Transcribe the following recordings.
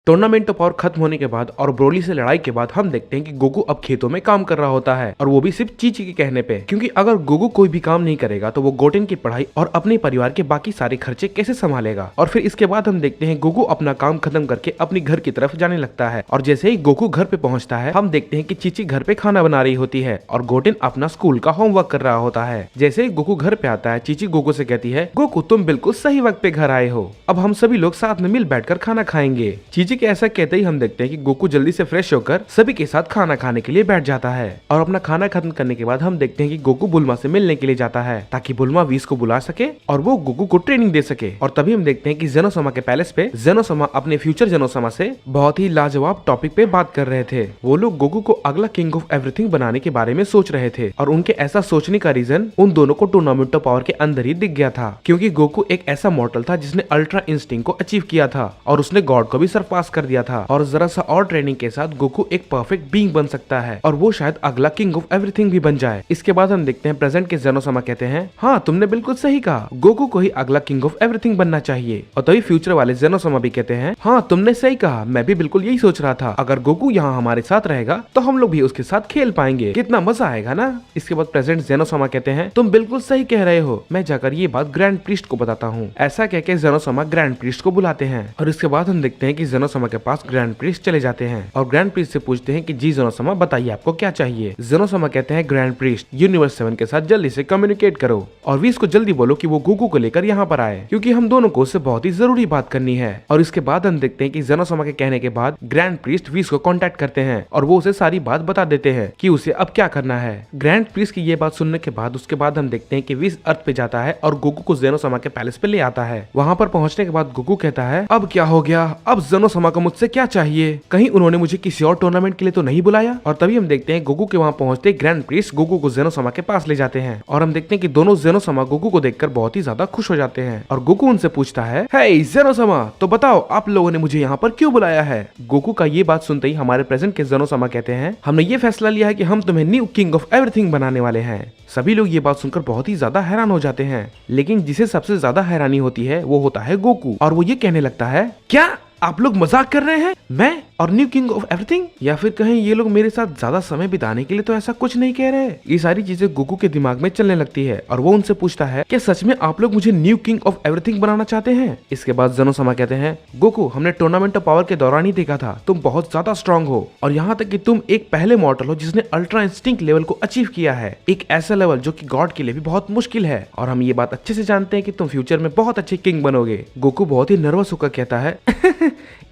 Tournament of power खत्म होने के बाद और ब्रोली से लड़ाई के बाद हम देखते हैं कि गोकू अब खेतों में काम कर रहा होता है और वो भी सिर्फ चीची के कहने पे, क्योंकि अगर गोकू कोई भी काम नहीं करेगा तो वो गोटेन की पढ़ाई और अपने परिवार के बाकी सारे खर्चे कैसे संभालेगा। और फिर इसके बाद हम देखते हैं गोकू अपना काम खत्म करके अपनी घर की तरफ जाने लगता है और जैसे ही गोकू घर पे पहुंचता है हम देखते हैं कि चीची घर पे खाना बना रही होती है और गोटेन अपना स्कूल का होमवर्क कर रहा होता है। जैसे ही गोकू घर पे आता है चीची गोकू से कहती है, गोकू तुम बिल्कुल सही वक्त पे घर आए हो, अब हम सभी लोग साथ में मिल बैठकर खाना खाएंगे। चीची के ऐसा कहते ही हम देखते हैं कि गोकू जल्दी से फ्रेश होकर सभी के साथ खाना खाने के लिए बैठ जाता है और अपना खाना खत्म करने के बाद हम देखते हैं कि गोकू बुल्मा से मिलने के लिए जाता है ताकि बुल्मा वीस को बुला सके और वो गोकू को ट्रेनिंग दे सके। और तभी हम देखते हैं कि जेनोसमा के पैलेस पे जेनोसमा अपने फ्यूचर जेनोसमा से बहुत ही लाजवाब टॉपिक पे बात कर रहे थे। वो लोग गोकू को अगला किंग ऑफ एवरीथिंग बनाने के बारे में सोच रहे थे और उनके ऐसा सोचने का रीजन उन दोनों को टूर्नामेंट ऑफ पावर के अंदर ही दिख गया था, क्योंकि गोकू एक ऐसा मॉर्टल था जिसने अल्ट्रा इंस्टिंक्ट को अचीव किया था और उसने गॉड को भी सरपास कर दिया था और जरा सा और ट्रेनिंग के साथ गोकू एक परफेक्ट बीइंग बन सकता है और वो शायद अगला किंग ऑफ एवरीथिंग भी बन जाए। इसके बाद हम देखते हैं प्रेजेंट के जेनोसमा कहते हैं, हाँ तुमने बिल्कुल सही कहा, गोकू को ही अगला किंग ऑफ एवरीथिंग बनना चाहिए। और तभी फ्यूचर वाले जेनोसमा भी कहते हैं, हाँ तुमने सही कहा, मैं भी बिल्कुल यही सोच रहा था, अगर गोकू यहाँ हमारे साथ रहेगा तो हम लोग भी उसके साथ खेल पाएंगे, कितना मजा आएगा ना। इसके बाद प्रेजेंट जेनोसमा कहते हैं, तुम बिल्कुल सही कह रहे हो, मैं जाकर ये बात ग्रैंड प्रीस्ट को बताता हूँ। ऐसा कहकर जेनोसमा ग्रैंड प्रीस्ट को बुलाते हैं और इसके बाद हम देखते हैं कि जेनोसमा के पास ग्रैंड प्रीस्ट चले जाते हैं और ग्रैंड प्रीस्ट से पूछते हैं कि जी जेनोसमा बताइए आपको क्या चाहिए। जेनोसमा कहते हैं, ग्रैंड प्रीस्ट यूनिवर्स 7 के साथ जल्दी से कम्युनिकेट करो और वीस को जल्दी बोलो कि वो गोकू को लेकर यहाँ पर आए, क्योंकि हम दोनों को उससे बहुत ही जरूरी बात करनी है। और इसके बाद हम देखते हैं कि जेनोसमा के कहने के बाद ग्रैंड प्रीस्ट वीस को कांटेक्ट करते हैं और वो उसे सारी बात बता देते हैं कि उसे अब क्या करना है। ग्रैंड प्रीस्ट की ये बात सुनने के बाद उसके बाद हम देखते हैं कि वीस अर्थ पे जाता है और गोकू को जेनोसमा के पैलेस पे ले आता है। वहाँ पर पहुँचने के बाद गोकू कहता है, अब क्या हो गया, अब जेनोसमा को मुझसे क्या चाहिए, कहीं उन्होंने मुझे किसी और टूर्नामेंट के लिए तो नहीं बुलाया। और तभी हम देखते हैं गोकू के वहाँ पहुंचते ग्रैंड प्रीस्ट गोकू को जेनोसमा के पास ले जाते हैं और हम देखते हैं कि दोनों जेनोसमा गोकू को देखकर बहुत ही ज्यादा खुश हो जाते हैं और गोकू उनसे पूछता है, हे जेनोसमा तो बताओ आप लोगों ने मुझे यहाँ पर क्यों बुलाया है। गोकू का ये बात सुनते ही हमारे प्रेजेंट के जेनोसमा कहते हैं, हमने ये फैसला लिया है कि हम तुम्हें न्यू किंग ऑफ एवरीथिंग बनाने वाले हैं। सभी लोग ये बात सुनकर बहुत ही ज्यादा हैरान हो जाते हैं, लेकिन जिसे सबसे ज्यादा हैरानी होती है वो होता है गोकू और वो ये कहने लगता है, क्या आप लोग मजाक कर रहे हैं, मैं और न्यू किंग ऑफ एवरीथिंग, या फिर कहीं ये लोग मेरे साथ ज्यादा समय बिताने के लिए तो ऐसा कुछ नहीं कह रहे। ये सारी चीजें गोकू के दिमाग में चलने लगती है और वो उनसे पूछता है, क्या सच में आप लोग मुझे न्यू किंग ऑफ एवरीथिंग बनाना चाहते हैं। इसके बाद जेनोसमा कहते हैं, गोकू हमने टूर्नामेंट ऑफ पावर के दौरान ही देखा था, तुम बहुत ज्यादा स्ट्रॉन्ग हो और यहाँ तक कि तुम एक पहले मॉर्टल हो जिसने अल्ट्रा इंस्टिंक्ट लेवल को अचीव किया है, एक ऐसा लेवल जो कि गॉड के लिए भी बहुत मुश्किल है और हम ये बात अच्छे से जानते हैं कि तुम फ्यूचर में बहुत अच्छे किंग बनोगे। गोकू बहुत ही नर्वस होकर कहता है,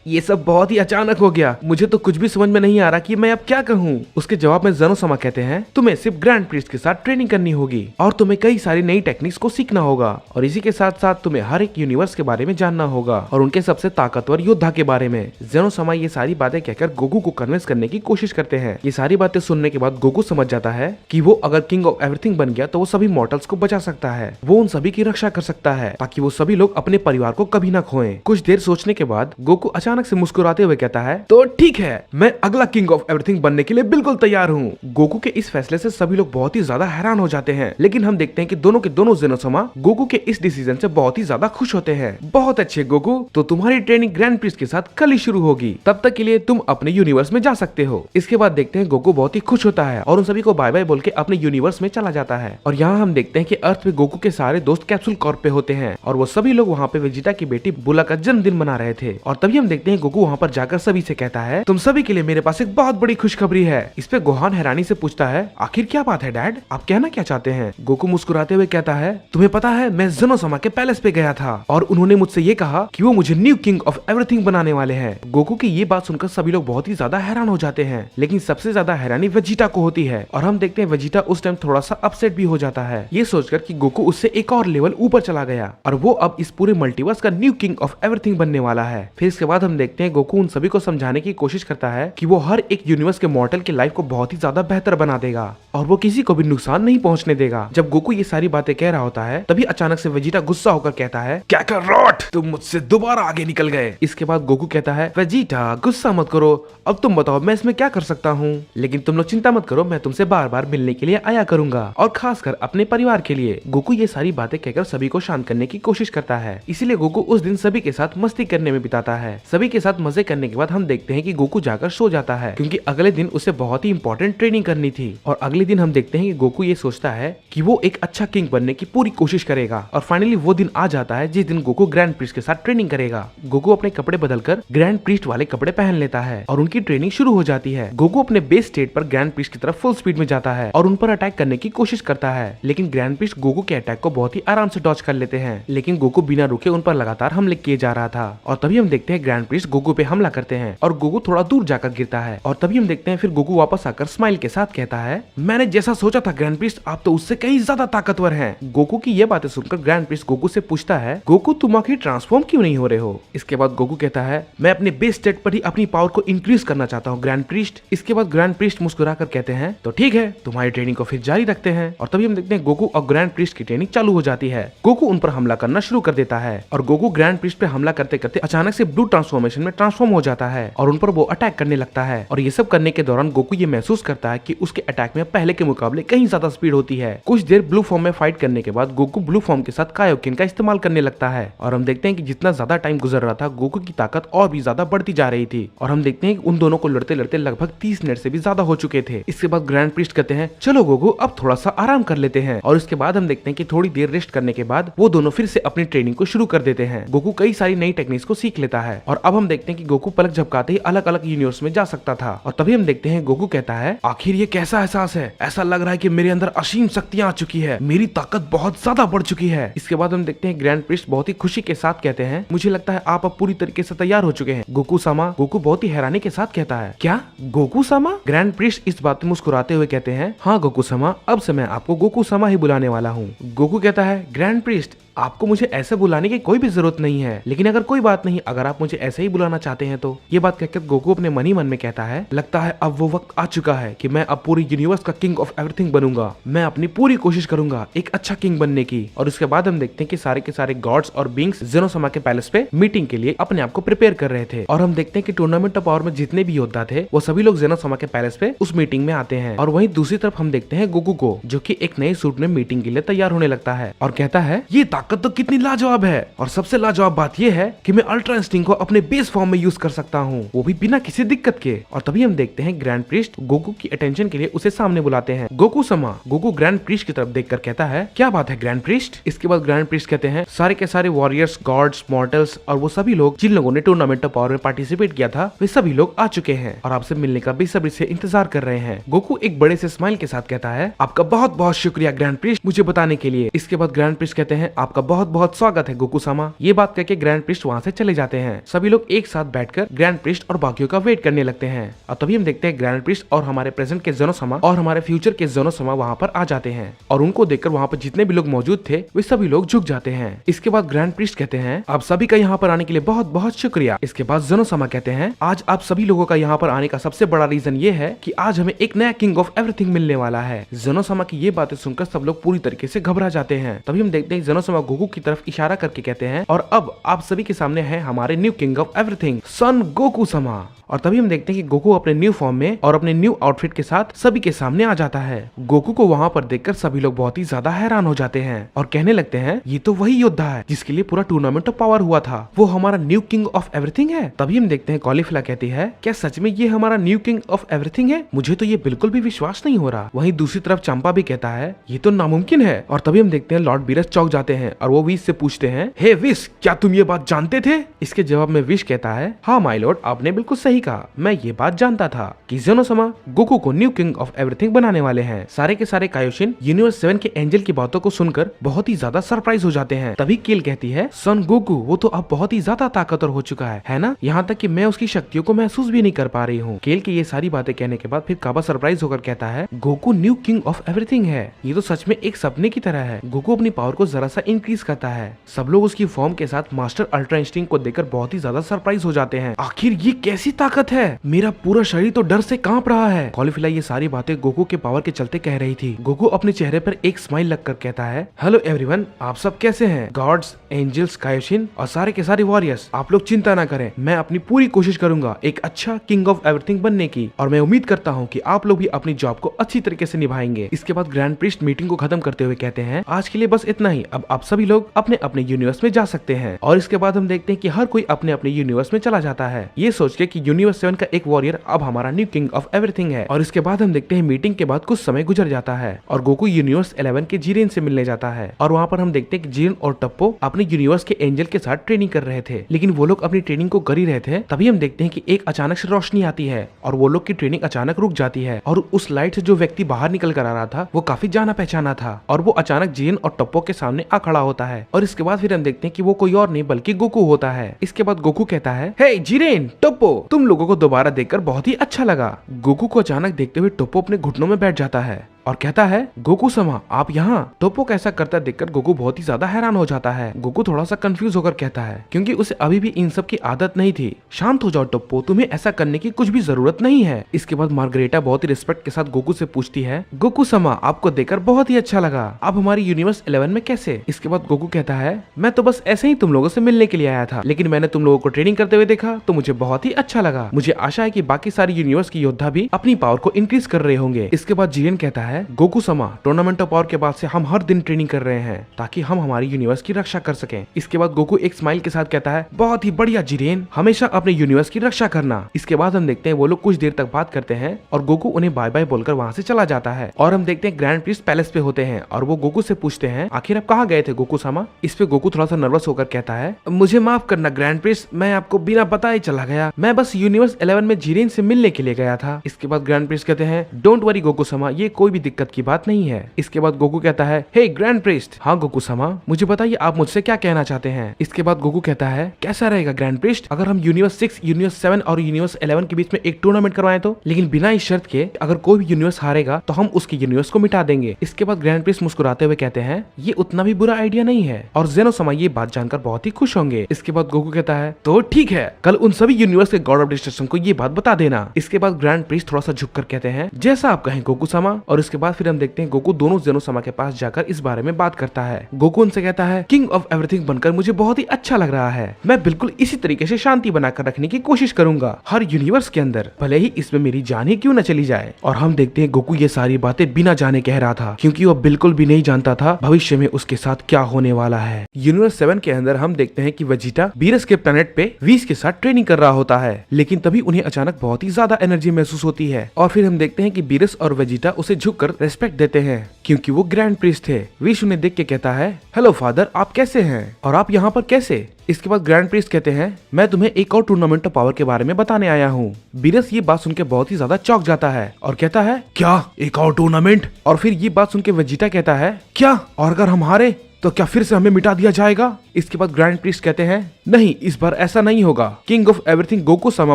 ये सब बहुत ही अचानक हो गया, मुझे तो कुछ भी समझ में नहीं आ रहा कि मैं अब क्या कहूँ। उसके जवाब में जेनोसमा कहते हैं, तुम्हें सिर्फ ग्रैंड प्रीस्ट के साथ ट्रेनिंग करनी होगी और तुम्हें कई सारी नई टेक्निक्स को सीखना होगा और इसी के साथ साथ तुम्हें हर एक यूनिवर्स के बारे में जानना होगा और उनके सबसे ताकतवर योद्धा के बारे में। जेनोसमा ये सारी बातें कहकर गोकू को कन्विंस करने की कोशिश करते हैं। ये सारी बातें सुनने के बाद गोकू समझ जाता है कि वो अगर किंग ऑफ एवरीथिंग बन गया तो वो सभी मॉर्टल्स को बचा सकता है, वो उन सभी की रक्षा कर सकता है ताकि वो सभी लोग अपने परिवार को कभी ना खोएं। कुछ देर सोचने के बाद गोकू अचानक से मुस्कुराते हुए कहता है, तो ठीक है, मैं अगला किंग ऑफ एवरीथिंग बनने के लिए बिल्कुल तैयार हूँ। गोकू के इस फैसले से सभी लोग बहुत ही ज्यादा हैरान हो जाते हैं, लेकिन हम देखते हैं कि दोनों के दोनों जेनोसमा गोकू के इस डिसीजन से बहुत ही ज्यादा खुश होते हैं। बहुत अच्छे गोकू, तो तुम्हारी ट्रेनिंग ग्रैंड प्रीस्ट के साथ कल ही शुरू होगी, तब तक के लिए तुम अपने यूनिवर्स में जा सकते हो। इसके बाद देखते हैं गोकू बहुत ही खुश होता है और उन सभी को बाय बाय बोल के अपने यूनिवर्स में चला जाता है और यहाँ हम देखते हैं कि अर्थ पे गोकू के सारे दोस्त कैप्सूल कॉर्प पे होते हैं और वो सभी लोग वहाँ पे वेजिटा की बेटी बुला का जन्मदिन मना रहे थे। और तभी हम देखते हैं गोकू वहाँ पर जाकर सभी से कहता है, तुम सभी के लिए मेरे पास एक बहुत बड़ी खुशखबरी है। इस पे गोहान हैरानी से पूछता है, आखिर क्या बात है डैड, आप कहना क्या चाहते हैं। गोकू मुस्कुराते हुए कहता है, तुम्हें पता है मैं जेनोसमा के पैलेस पे गया था और उन्होंने मुझसे ये कहा कि वो मुझे न्यू किंग ऑफ एवरीथिंग बनाने वाले हैं। गोकू की ये बात सुनकर सभी लोग बहुत ही ज्यादा हैरान हो जाते हैं, लेकिन सबसे ज्यादा हैरानी वेजिटा को होती है और हम देखते हैं वेजिटा उस टाइम थोड़ा सा अपसेट भी हो जाता है, ये सोचकर कि गोकू उससे एक और लेवल ऊपर चला गया और वो अब इस पूरे मल्टीवर्स का न्यू किंग ऑफ एवरीथिंग बनने वाला है। फिर इसके बाद हम देखते हैं गोकू उन सभी को समझाने की कोशिश करता है कि वो हर एक यूनिवर्स के मॉर्टल की लाइफ को बहुत ही ज्यादा बेहतर बना देगा और वो किसी को भी नुकसान नहीं पहुंचने देगा। जब गोकू ये सारी बातें कह रहा होता है तभी अचानक से वेजिटा गुस्सा होकर कहता है, क्या कर रॉट, तुम मुझसे दोबारा आगे निकल गए। इसके बाद गोकू कहता है, वेजिटा गुस्सा मत करो, अब तुम बताओ मैं इसमें क्या कर सकता हूँ, लेकिन तुम लोग चिंता मत करो, मैं तुमसे बार बार मिलने के लिए आया करूंगा और खासकर अपने परिवार के लिए। गोकू ये सारी बातें कहकर सभी को शांत करने की कोशिश करता है, इसीलिए गोकू उस दिन सभी के साथ मस्ती करने में बिताता है। सभी के साथ मजे करने के बाद हम देखते हैं कि गोकू जाकर सो जाता है क्योंकि अगले दिन उसे बहुत ही इंपॉर्टेंट ट्रेनिंग करनी थी। और अगले दिन हम देखते हैं कि गोकू ये सोचता है कि वो एक अच्छा किंग बनने की पूरी कोशिश करेगा और फाइनली वो दिन आ जाता है जिस दिन गोकू ग्रैंड प्रीस्ट के साथ ट्रेनिंग करेगा। गोकू अपने कपड़े बदलकर ग्रैंड प्रीस्ट वाले कपड़े पहन लेता है और उनकी ट्रेनिंग शुरू हो जाती है। गोकू अपने बेस स्टेट पर ग्रैंड प्रीस्ट की तरफ फुल स्पीड में जाता है और उन पर अटैक करने की कोशिश करता है, लेकिन ग्रैंड प्रीस्ट गोकू के अटैक को बहुत ही आराम से डॉज कर लेते हैं। लेकिन गोकू बिना रुके उन पर लगातार हमले किए जा रहा था और तभी हम देखते हैं ग्रैंड प्रीस्ट गोकू पे हमला करते हैं और गोकू थोड़ा दूर जाकर गिरता है। और तभी हम देखते हैं फिर गोकू वापस आकर स्माइल के साथ कहता है, मैंने जैसा सोचा था ग्रैंड प्रीस्ट, आप तो उससे कहीं ज्यादा ताकतवर हैं। गोकू की ये बातें सुनकर ग्रैंड प्रीस्ट गोकू से पूछता है, गोकू तुम आखिर ट्रांसफॉर्म क्यों नहीं हो रहे हो। इसके बाद गोकू कहता है, मैं अपने बेस स्टेट पर ही अपनी पावर को इंक्रीज करना चाहता हूँ ग्रैंड प्रीस्ट। इसके बाद ग्रैंड प्रीस्ट मुस्कुरा कर कहते हैं, तो ठीक है, तुम्हारी ट्रेनिंग को फिर जारी रखते हैं। और तभी हम देखते हैं गोकू और ग्रैंड प्रीस्ट की ट्रेनिंग चालू हो जाती है। गोकू उन पर हमला करना शुरू कर देता है और गोकू ग्रैंड प्रीस्ट पे हमला करते करते अचानक से ब्लू ट्रांसफॉर्मेशन में ट्रांसफॉर्म हो जाता है और उन पर वो अटैक करने लगता है। और ये सब करने के दौरान गोकू ये महसूस करता है कि उसके अटैक में पहले के मुकाबले कहीं ज्यादा स्पीड होती है। कुछ देर ब्लू फॉर्म में फाइट करने के बाद गोकू ब्लू फॉर्म के साथ कायोकिन का इस्तेमाल करने लगता है और हम देखते हैं कि जितना ज्यादा टाइम गुजर रहा था गोकू की ताकत और भी ज्यादा बढ़ती जा रही थी और हम देखते हैं कि उन दोनों को लड़ते लड़ते लगभग 30 मिनट से भी ज्यादा हो चुके थे। इसके बाद ग्रैंड प्रीस्ट कहते हैं, चलो गोकू अब थोड़ा सा आराम कर लेते हैं। और इसके बाद हम देखते हैं कि थोड़ी देर रेस्ट करने के बाद वो दोनों फिर से अपनी ट्रेनिंग को शुरू कर देते हैं। गोकू कई सारी नई टेक्निक्स को सीख लेता है और अब हम देखते हैं कि गोकू पलक झपकाते ही अलग अलग यूनिवर्स में जा सकता था। और तभी हम देखते हैं गोकू कहता है, आखिर ये कैसा एहसास है, ऐसा लग रहा है कि मेरे अंदर असीम शक्तियां आ चुकी है, मेरी ताकत बहुत ज्यादा बढ़ चुकी है। इसके बाद हम देखते हैं ग्रैंड प्रीस्ट बहुत ही खुशी के साथ कहते हैं, मुझे लगता है आप अब पूरी तरीके से तैयार हो चुके हैं गोकू सामा। गोकू बहुत ही हैरानी के साथ कहता है, क्या गोकू सामा। ग्रैंड प्रीस्ट इस बात में मुस्कुराते हुए कहते हैं, हाँ गोकू सामा, अब से मैं आपको गोकू सामा ही बुलाने वाला हूँ। गोकू कहता है, ग्रैंड प्रीस्ट आपको मुझे ऐसे बुलाने की कोई भी जरूरत नहीं है, लेकिन अगर कोई बात नहीं, अगर आप मुझे ऐसे ही बुलाना चाहते हैं तो। ये बात कहकर गोकू अपने मन ही मन में कहता है, लगता है अब वो वक्त आ चुका है कि मैं अब पूरी यूनिवर्स का किंग ऑफ एवरीथिंग बनूंगा। मैं अपनी पूरी कोशिश करूंगा एक अच्छा किंग बनने की। और उसके बाद हम देखते हैं कि सारे के सारे गॉड्स और बींग्स जेनोसामा के पैलेस पे मीटिंग के लिए अपने आप को प्रिपेयर कर रहे थे। और हम देखते हैं कि टूर्नामेंट ऑफ पावर में जितने भी योद्धा थे वो सभी लोग जेनोसामा के पैलेस पे उस मीटिंग में आते हैं। और वहीं दूसरी तरफ हम देखते हैं गोकू को, जो कि एक नए सूट में मीटिंग के लिए तैयार होने लगता है और कहता है, ये ताकत तो कितनी लाजवाब है और सबसे लाजवाब बात यह है कि मैं अल्ट्रा इंस्टिंक्ट को अपने बेस फॉर्म में यूज कर सकता हूँ, वो भी बिना किसी दिक्कत के। और तभी हम देखते हैं ग्रैंड प्रीस्ट गोकू की अटेंशन के लिए उसे सामने बुलाते हैं। गोकू समा। गोकू ग्रैंड प्रीस्ट की तरफ देखकर कहता है, क्या बात है ग्रैंड प्रीस्ट। इसके बाद ग्रैंड प्रीस्ट कहते हैं, सारे के सारे वॉरियर्स, गॉड्स, मॉर्टल्स और वो सभी लोग जिन लोगों ने टूर्नामेंट ऑफ पावर में पार्टिसिपेट किया था वे सभी लोग आ चुके हैं और आपसे मिलने का बेसब्री से इंतजार कर रहे हैं। गोकू एक बड़े से स्माइल के साथ कहता है, आपका बहुत बहुत शुक्रिया ग्रैंड प्रीस्ट मुझे बताने के लिए। इसके बाद ग्रैंड प्रीस्ट कहते हैं, आपका बहुत बहुत स्वागत है गोकू सामा। ये बात कहकर ग्रैंड प्रीस्ट वहाँ से चले जाते हैं। सभी लोग एक साथ बैठकर ग्रैंड प्रीस्ट और बाकियों का वेट करने लगते हैं। और तभी हम देखते हैं ग्रैंड प्रीस्ट और हमारे प्रेजेंट के जेनोसामा और हमारे फ्यूचर के जेनोसामा वहाँ पर आ जाते हैं और उनको देखकर वहाँ पर जितने भी लोग मौजूद थे वे सभी लोग झुक जाते हैं। इसके बाद ग्रैंड प्रीस्ट कहते हैं, आप सभी का यहाँ पर आने के लिए बहुत बहुत शुक्रिया। इसके बाद जेनोसामा कहते हैं, आज आप सभी लोगों का यहाँ पर आने का सबसे बड़ा रीजन ये है कि आज हमें एक नया किंग ऑफ एवरीथिंग मिलने वाला है। जेनोसामा की ये बातें सुनकर सब लोग पूरी तरीके से घबरा जाते हैं। तभी हम देखते हैं जेनोसामा गोकू की तरफ इशारा करके कहते हैं, और अब आप सभी के सामने है हमारे new king of everything Son Goku sama. और तभी हम देखते हैं कि गोकू अपने न्यू फॉर्म में और अपने न्यू आउटफिट के साथ सभी के सामने आ जाता है। गोकू को वहाँ पर देखकर सभी लोग बहुत ही ज्यादा हैरान हो जाते हैं और कहने लगते हैं, ये तो वही योद्धा है जिसके लिए पूरा टूर्नामेंट ऑफ पावर हुआ था, वो हमारा न्यू किंग ऑफ एवरीथिंग है। तभी हम देखते हैं कॉलीफ्ला कहती है, क्या सच में ये हमारा न्यू किंग ऑफ एवरीथिंग है? मुझे तो ये बिल्कुल भी विश्वास नहीं हो रहा। वहीं दूसरी तरफ चंपा भी कहता है, ये तो नामुमकिन है। और तभी हम देखते हैं लॉर्ड बीरस चौक जाते हैं और वो विश से पूछते हैं, हे विश, क्या तुम ये बात जानते थे? इसके जवाब में विश कहता है, हाँ माय लॉर्ड, आपने बिल्कुल सही कहा, मैं ये बात जानता था कि जेनोसामा गोकू को न्यू किंग ऑफ एवरीथिंग बनाने वाले हैं। सारे के सारे कायोशिन यूनिवर्स 7 के एंजल की बातों को सुनकर बहुत ही ज्यादा सरप्राइज हो जाते हैं। तभी केल कहती है, सन गोकू वो तो अब बहुत ही ज्यादा ताकतवर हो चुका है ना? यहाँ तक कि मैं उसकी शक्तियों को महसूस भी नहीं कर पा रही हूँ। केल की ये सारी बातें कहने के बाद फिर काबा सरप्राइज होकर कहता है, Goku new king of everything है, ये तो सच में एक सपने की तरह है। गोकू अपनी पावर को जरा सा इंक्रीज करता है। सब लोग उसकी फॉर्म के साथ मास्टर अल्ट्रा इंस्टिंक्ट को देखकर बहुत ही ज्यादा सरप्राइज हो जाते हैं। आखिर ये कैसी ताकत ताकत है, मेरा पूरा शरीर तो डर से कांप रहा है। कॉलीफ्ला ये सारी बातें गोकू के पावर के चलते कह रही थी। गोकू अपने चेहरे पर एक स्माइल लगकर कहता है, हेलो एवरीवन, आप सब कैसे हैं? गॉड्स, एंजल्स, कायोशिन और सारे के सारे वॉरियर्स, आप लोग चिंता ना करें, मैं अपनी पूरी कोशिश करूंगा एक अच्छा किंग ऑफ एवरीथिंग बनने की, और मैं उम्मीद करता हूँ कि आप लोग भी अपनी जॉब को अच्छी तरीके से निभाएंगे। इसके बाद ग्रैंड प्रीस्ट मीटिंग को खत्म करते हुए कहते हैं, आज के लिए बस इतना ही, अब आप सभी लोग अपने अपने यूनिवर्स में जा सकते हैं। और इसके बाद हम देखते हैं कि हर कोई अपने अपने यूनिवर्स में चला जाता है, ये सोच के कि यूनिवर्स 7 का एक वॉरियर अब हमारा न्यू किंग ऑफ एवरीथिंग है। और इसके बाद हम देखते हैं मीटिंग के बाद कुछ समय गुजर जाता है और गोकू यूनिवर्स 11 के जीरेन से मिलने जाता है। और वहाँ पर हम देखते हैं कि जीरेन और टप्पो अपने यूनिवर्स के एंजल के साथ ट्रेनिंग कर रहे थे, लेकिन वो लोग अपनी ट्रेनिंग को कर ही रहे थे, तभी हम देखते हैं कि एक अचानक से रोशनी आती है और वो लोग की ट्रेनिंग अचानक रुक जाती है। और उस लाइट से जो व्यक्ति बाहर निकल कर आ रहा था वो काफी जाना पहचाना था, और वो अचानक जीरेन और टप्पो के सामने आ खड़ा होता है। और इसके बाद फिर हम देखते हैं कि वो कोई और नहीं बल्कि गोकू होता है। इसके बाद गोकू कहता है, हे जीरेन, टप्पो, तुम लोगों को दोबारा देखकर बहुत ही अच्छा लगा। गोकू को अचानक देखते हुए टप्पो अपने घुटनों में बैठ जाता है और कहता है, गोकू समा, आप यहाँ? टोप्पो को ऐसा करता देखकर गोकू बहुत ही ज्यादा हैरान हो जाता है। गोकू थोड़ा सा कंफ्यूज होकर कहता है, क्योंकि उसे अभी भी इन सब की आदत नहीं थी। शांत हो जाओ टोप्पो, तुम्हें ऐसा करने की कुछ भी जरूरत नहीं है। इसके बाद मार्गरेटा बहुत ही रिस्पेक्ट के साथ गोकू से पूछती है, गोकू समा, आपको देखकर बहुत ही अच्छा लगा, आप हमारी यूनिवर्स 11 में कैसे? इसके बाद गोकू कहता है, मैं तो बस ऐसे ही तुम लोगों से मिलने के लिए आया था, लेकिन मैंने तुम लोगों को ट्रेनिंग करते हुए देखा तो मुझे बहुत ही अच्छा लगा। मुझे आशा है कि बाकी सारी यूनिवर्स के योद्धा भी अपनी पावर को इंक्रीज कर रहे होंगे। इसके बाद जीरेन कहता है, गोकू समा, टूर्नामेंट ऑफ पावर के बाद से हम हर दिन ट्रेनिंग कर रहे हैं ताकि हम हमारी यूनिवर्स की रक्षा कर सकें। इसके बाद गोकू एक स्माइल के साथ कहता है, बहुत ही बढ़िया जीरेन, हमेशा अपने यूनिवर्स की रक्षा करना। इसके बाद हम देखते हैं वो लोग कुछ देर तक बात करते हैं और गोकू उन्हें बाय बाय बोलकर वहाँ से चला जाता है। और हम देखते हैं ग्रैंड प्रीस्ट पैलेस पे होते हैं और वो गोकू से पूछते हैं, आखिर आप कहाँ गए थे गोकू समा? इस पे गोकू थोड़ा सा नर्वस होकर कहता है, मुझे माफ करना ग्रैंड प्रीस्ट, मैं आपको बिना बताए चला गया, मैं बस यूनिवर्स 11 में जीरेन से मिलने के लिए गया था। इसके बाद ग्रैंड प्रीस्ट कहते हैं, डोंट वरी गोकू समा, ये कोई भी दिक्कत की बात नहीं है। इसके बाद गोकू कहता है, हे ग्रैंड प्रीस्ट, हाँ गोकू समा, मुझे बताइए आप मुझसे क्या कहना चाहते हैं? इसके बाद गोकू कहता है, कैसा रहेगा ग्रैंड प्रीस्ट अगर हम यूनिवर्स 6, यूनिवर्स 7 और यूनिवर्स 11 के बीच में एक टूर्नामेंट करवाएं तो, लेकिन बिना इस शर्त के अगर कोई भी यूनिवर्स हारेगा तो हम उसके यूनिवर्स को मिटा देंगे। इसके बाद ग्रैंड प्रीस्ट मुस्कुराते हुए कहते हैं, ये उतना भी बुरा आइडिया नहीं है और जेनो समा ये बात जानकर बहुत ही खुश होंगे। इसके बाद गोकू कहता है, तो ठीक है, कल उन सभी यूनिवर्स के गॉड ऑफ डिस्ट्रक्शन को ये बात बता देना। इसके बाद ग्रैंड प्रीस्ट थोड़ा सा झुककर कहते हैं, जैसा आप कहें गोकू समा। और इसके बाद फिर हम देखते हैं गोकू दोनों जेनो समा के पास जाकर इस बारे में बात करता है। गोकू उनसे कहता है, किंग ऑफ एवरीथिंग बनकर मुझे बहुत ही अच्छा लग रहा है, मैं बिल्कुल इसी तरीके से शांति बनाकर रखने की कोशिश करूंगा हर यूनिवर्स के अंदर, भले ही इसमें मेरी जान ही क्यों न चली जाए। और हम देखते हैं गोकू ये सारी बातें बिना जाने कह रहा था, क्योंकि वो बिल्कुल भी नहीं जानता था भविष्य में उसके साथ क्या होने वाला है। यूनिवर्स 7 के अंदर हम देखते हैं कि वेजिटा बीरस के प्लेनेट पे व्हीस के साथ ट्रेनिंग कर रहा होता है, लेकिन तभी उन्हें अचानक बहुत ही ज्यादा एनर्जी महसूस होती है। और फिर हम देखते हैं कि बीरस और वेजिटा उसे झुककर रेस्पेक्ट देते हैं, क्योंकि वो ग्रैंड प्रीस्ट थे। व्हीस उन्हें देख के कहता है, हेलो फादर, आप कैसे हैं और आप यहाँ पर कैसे? इसके बाद ग्रैंड प्रीस्ट कहते हैं, मैं तुम्हें एक और टूर्नामेंट ऑफ पावर के बारे में बताने आया हूँ। बीरस ये बात सुनकर बहुत ही ज्यादा चौंक जाता है और कहता है, क्या एक और टूर्नामेंट? और फिर ये बात सुनकर वेजिटा कहता है, क्या, और अगर हम हारे तो क्या फिर से हमें मिटा दिया जाएगा? इसके बाद ग्रैंड प्रीस्ट कहते हैं, नहीं, इस बार ऐसा नहीं होगा। किंग ऑफ एवरीथिंग गोकू समा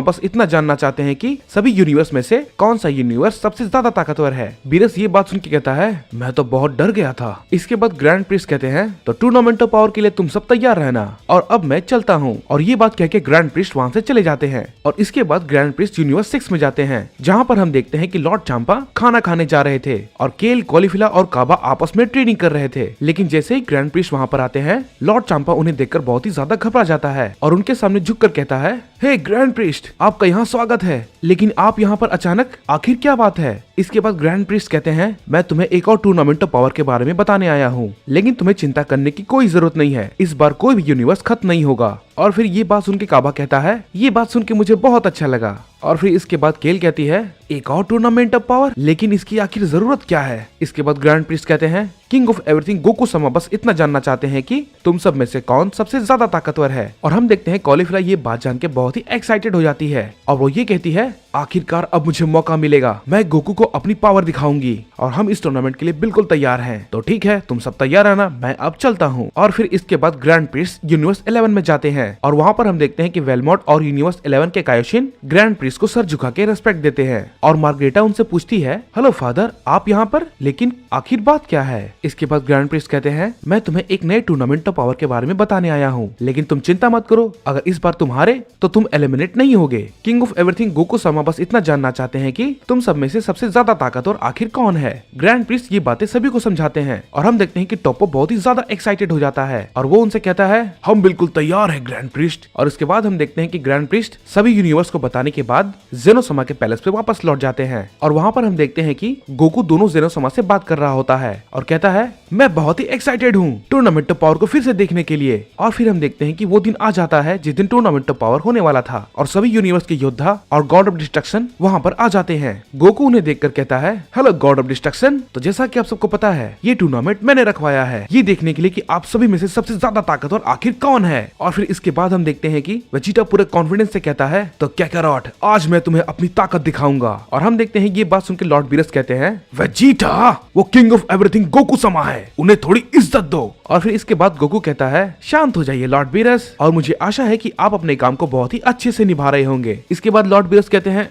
बस इतना जानना चाहते हैं कि सभी यूनिवर्स में से कौन सा यूनिवर्स सबसे ज्यादा ताकतवर है। बीरस ये बात सुन के कहता है, मैं तो बहुत डर गया था। इसके बाद ग्रैंड प्रीस्ट कहते हैं, तो टूर्नामेंट ऑफ पावर के लिए तुम सब तैयार रहना और अब मैं चलता हूँ। और ये बात कह के ग्रैंड प्रीस्ट वहाँ से चले जाते हैं। और इसके बाद ग्रैंड प्रीस्ट यूनिवर्स 6 में जाते हैं, जहाँ पर हम देखते हैं कि लॉर्ड चांपा खाना खाने जा रहे थे और केल, कॉलीफिला और काबा आपस में ट्रेनिंग कर रहे थे। लेकिन जैसे ही ग्रैंड प्रीस्ट वहाँ पर आते हैं, लॉर्ड चांपा उन्हें देखकर बहुत ही ज्यादा घबरा जाता है और उनके सामने झुककर कहता है, हे ग्रैंड प्रीस्ट, आपका यहाँ स्वागत है, लेकिन आप यहाँ पर अचानक, आखिर क्या बात है? इसके बाद ग्रैंड प्रीस्ट कहते हैं, मैं तुम्हें एक और टूर्नामेंट ऑफ पावर के बारे में बताने आया हूँ, लेकिन तुम्हें चिंता करने की कोई जरूरत नहीं है, इस बार कोई भी यूनिवर्स खत्म नहीं होगा। और फिर ये बात सुन के काबा कहता है, ये बात सुन के मुझे बहुत अच्छा लगा। और फिर इसके बाद केल कहती है, एक और टूर्नामेंट ऑफ पावर, लेकिन इसकी आखिर जरूरत क्या है? इसके बाद ग्रैंड प्रीस्ट कहते हैं, किंग ऑफ एवरीथिंग गोकू समा बस इतना जानना चाहते हैं कि तुम सब में से कौन सबसे ज्यादा ताकतवर है। और हम देखते हैं कॉलीफ्लाई ये बात जान के बहुत ही एक्साइटेड हो जाती है और वो ये कहती है, आखिरकार अब मुझे मौका मिलेगा, मैं गोकू को अपनी पावर दिखाऊंगी और हम इस टूर्नामेंट के लिए बिल्कुल तैयार हैं। तो ठीक है, तुम सब तैयार है ना, मैं अब चलता हूँ। और फिर इसके बाद ग्रैंड प्रिंस यूनिवर्स 11 में जाते हैं और वहाँ पर हम देखते हैं कि वेलमोट और यूनिवर्स 11 के कायोशिन ग्रैंड प्रिंस को सर झुका के रेस्पेक्ट देते हैं और मार्ग्रेटा उनसे पूछती है, हेलो फादर, आप यहाँ पर, लेकिन आखिर बात क्या है? इसके बाद ग्रैंड प्रिंस कहते हैं, मैं तुम्हें एक नए टूर्नामेंट ऑफ पावर के बारे में बताने आया हूँ, लेकिन तुम चिंता मत करो, अगर इस बार तुम हारे तो तुम एलिमिनेट नहीं होगे। किंग ऑफ एवरीथिंग गोकू समा बस इतना जानना चाहते हैं कि तुम सब में से सबसे ज्यादा ताकतवर आखिर कौन है। ग्रैंड प्रिंस ये बातें सभी को समझाते हैं और हम देखते हैं कि टोप्पो बहुत ही ज्यादा एक्साइटेड हो जाता है और वो उनसे कहता है, हम बिल्कुल तैयार है ग्रैंड प्रिस्ट। और उसके बाद हम देखते हैं कि ग्रैंड प्रिस्ट सभी यूनिवर्स को बताने के बाद जेनोसमा के पैलेस पे वापस लौट जाते हैं और वहाँ पर हम देखते हैं कि गोकू दोनों जेनोसमा से बात कर रहा होता है और कहता है, मैं बहुत ही एक्साइटेड हूँ टूर्नामेंट ऑफ पावर को फिर से देखने के लिए। और फिर हम देखते हैं कि वो दिन आ जाता है जिस दिन टूर्नामेंट ऑफ पावर होने वाला था और सभी यूनिवर्स के योद्धा और गॉड ऑफ डिस्ट्रक्शन वहाँ पर आ जाते हैं। गोकू उन्हें देखकर कहता है, हेलो गॉड ऑफ डिस्ट्रक्शन, तो जैसा कि आप सबको पता है ये टूर्नामेंट मैंने रखवाया है ये देखने के लिए कि आप सभी में से सबसे ज्यादा ताकतवर आखिर कौन है। और फिर इसके बाद हम देखते हैं कि वेजिटा पूरे कॉन्फिडेंस से कहता है, तो कैकारॉट, आज मैं तुम्हें अपनी ताकत दिखाऊंगा। और हम देखते हैं ये बात सुनकर लॉर्ड बीरस कहते हैं, वेजिटा, वो किंग ऑफ एवरीथिंग गोकू समा है, उन्हें थोड़ी इज्जत दो। और फिर इसके बाद गोकू कहता है, शांत हो जाइए लॉर्ड बीरस, और मुझे आशा है कि आप अपने काम को बहुत ही अच्छे से निभा रहे होंगे। इसके बाद लॉर्ड बीरस कहते हैं,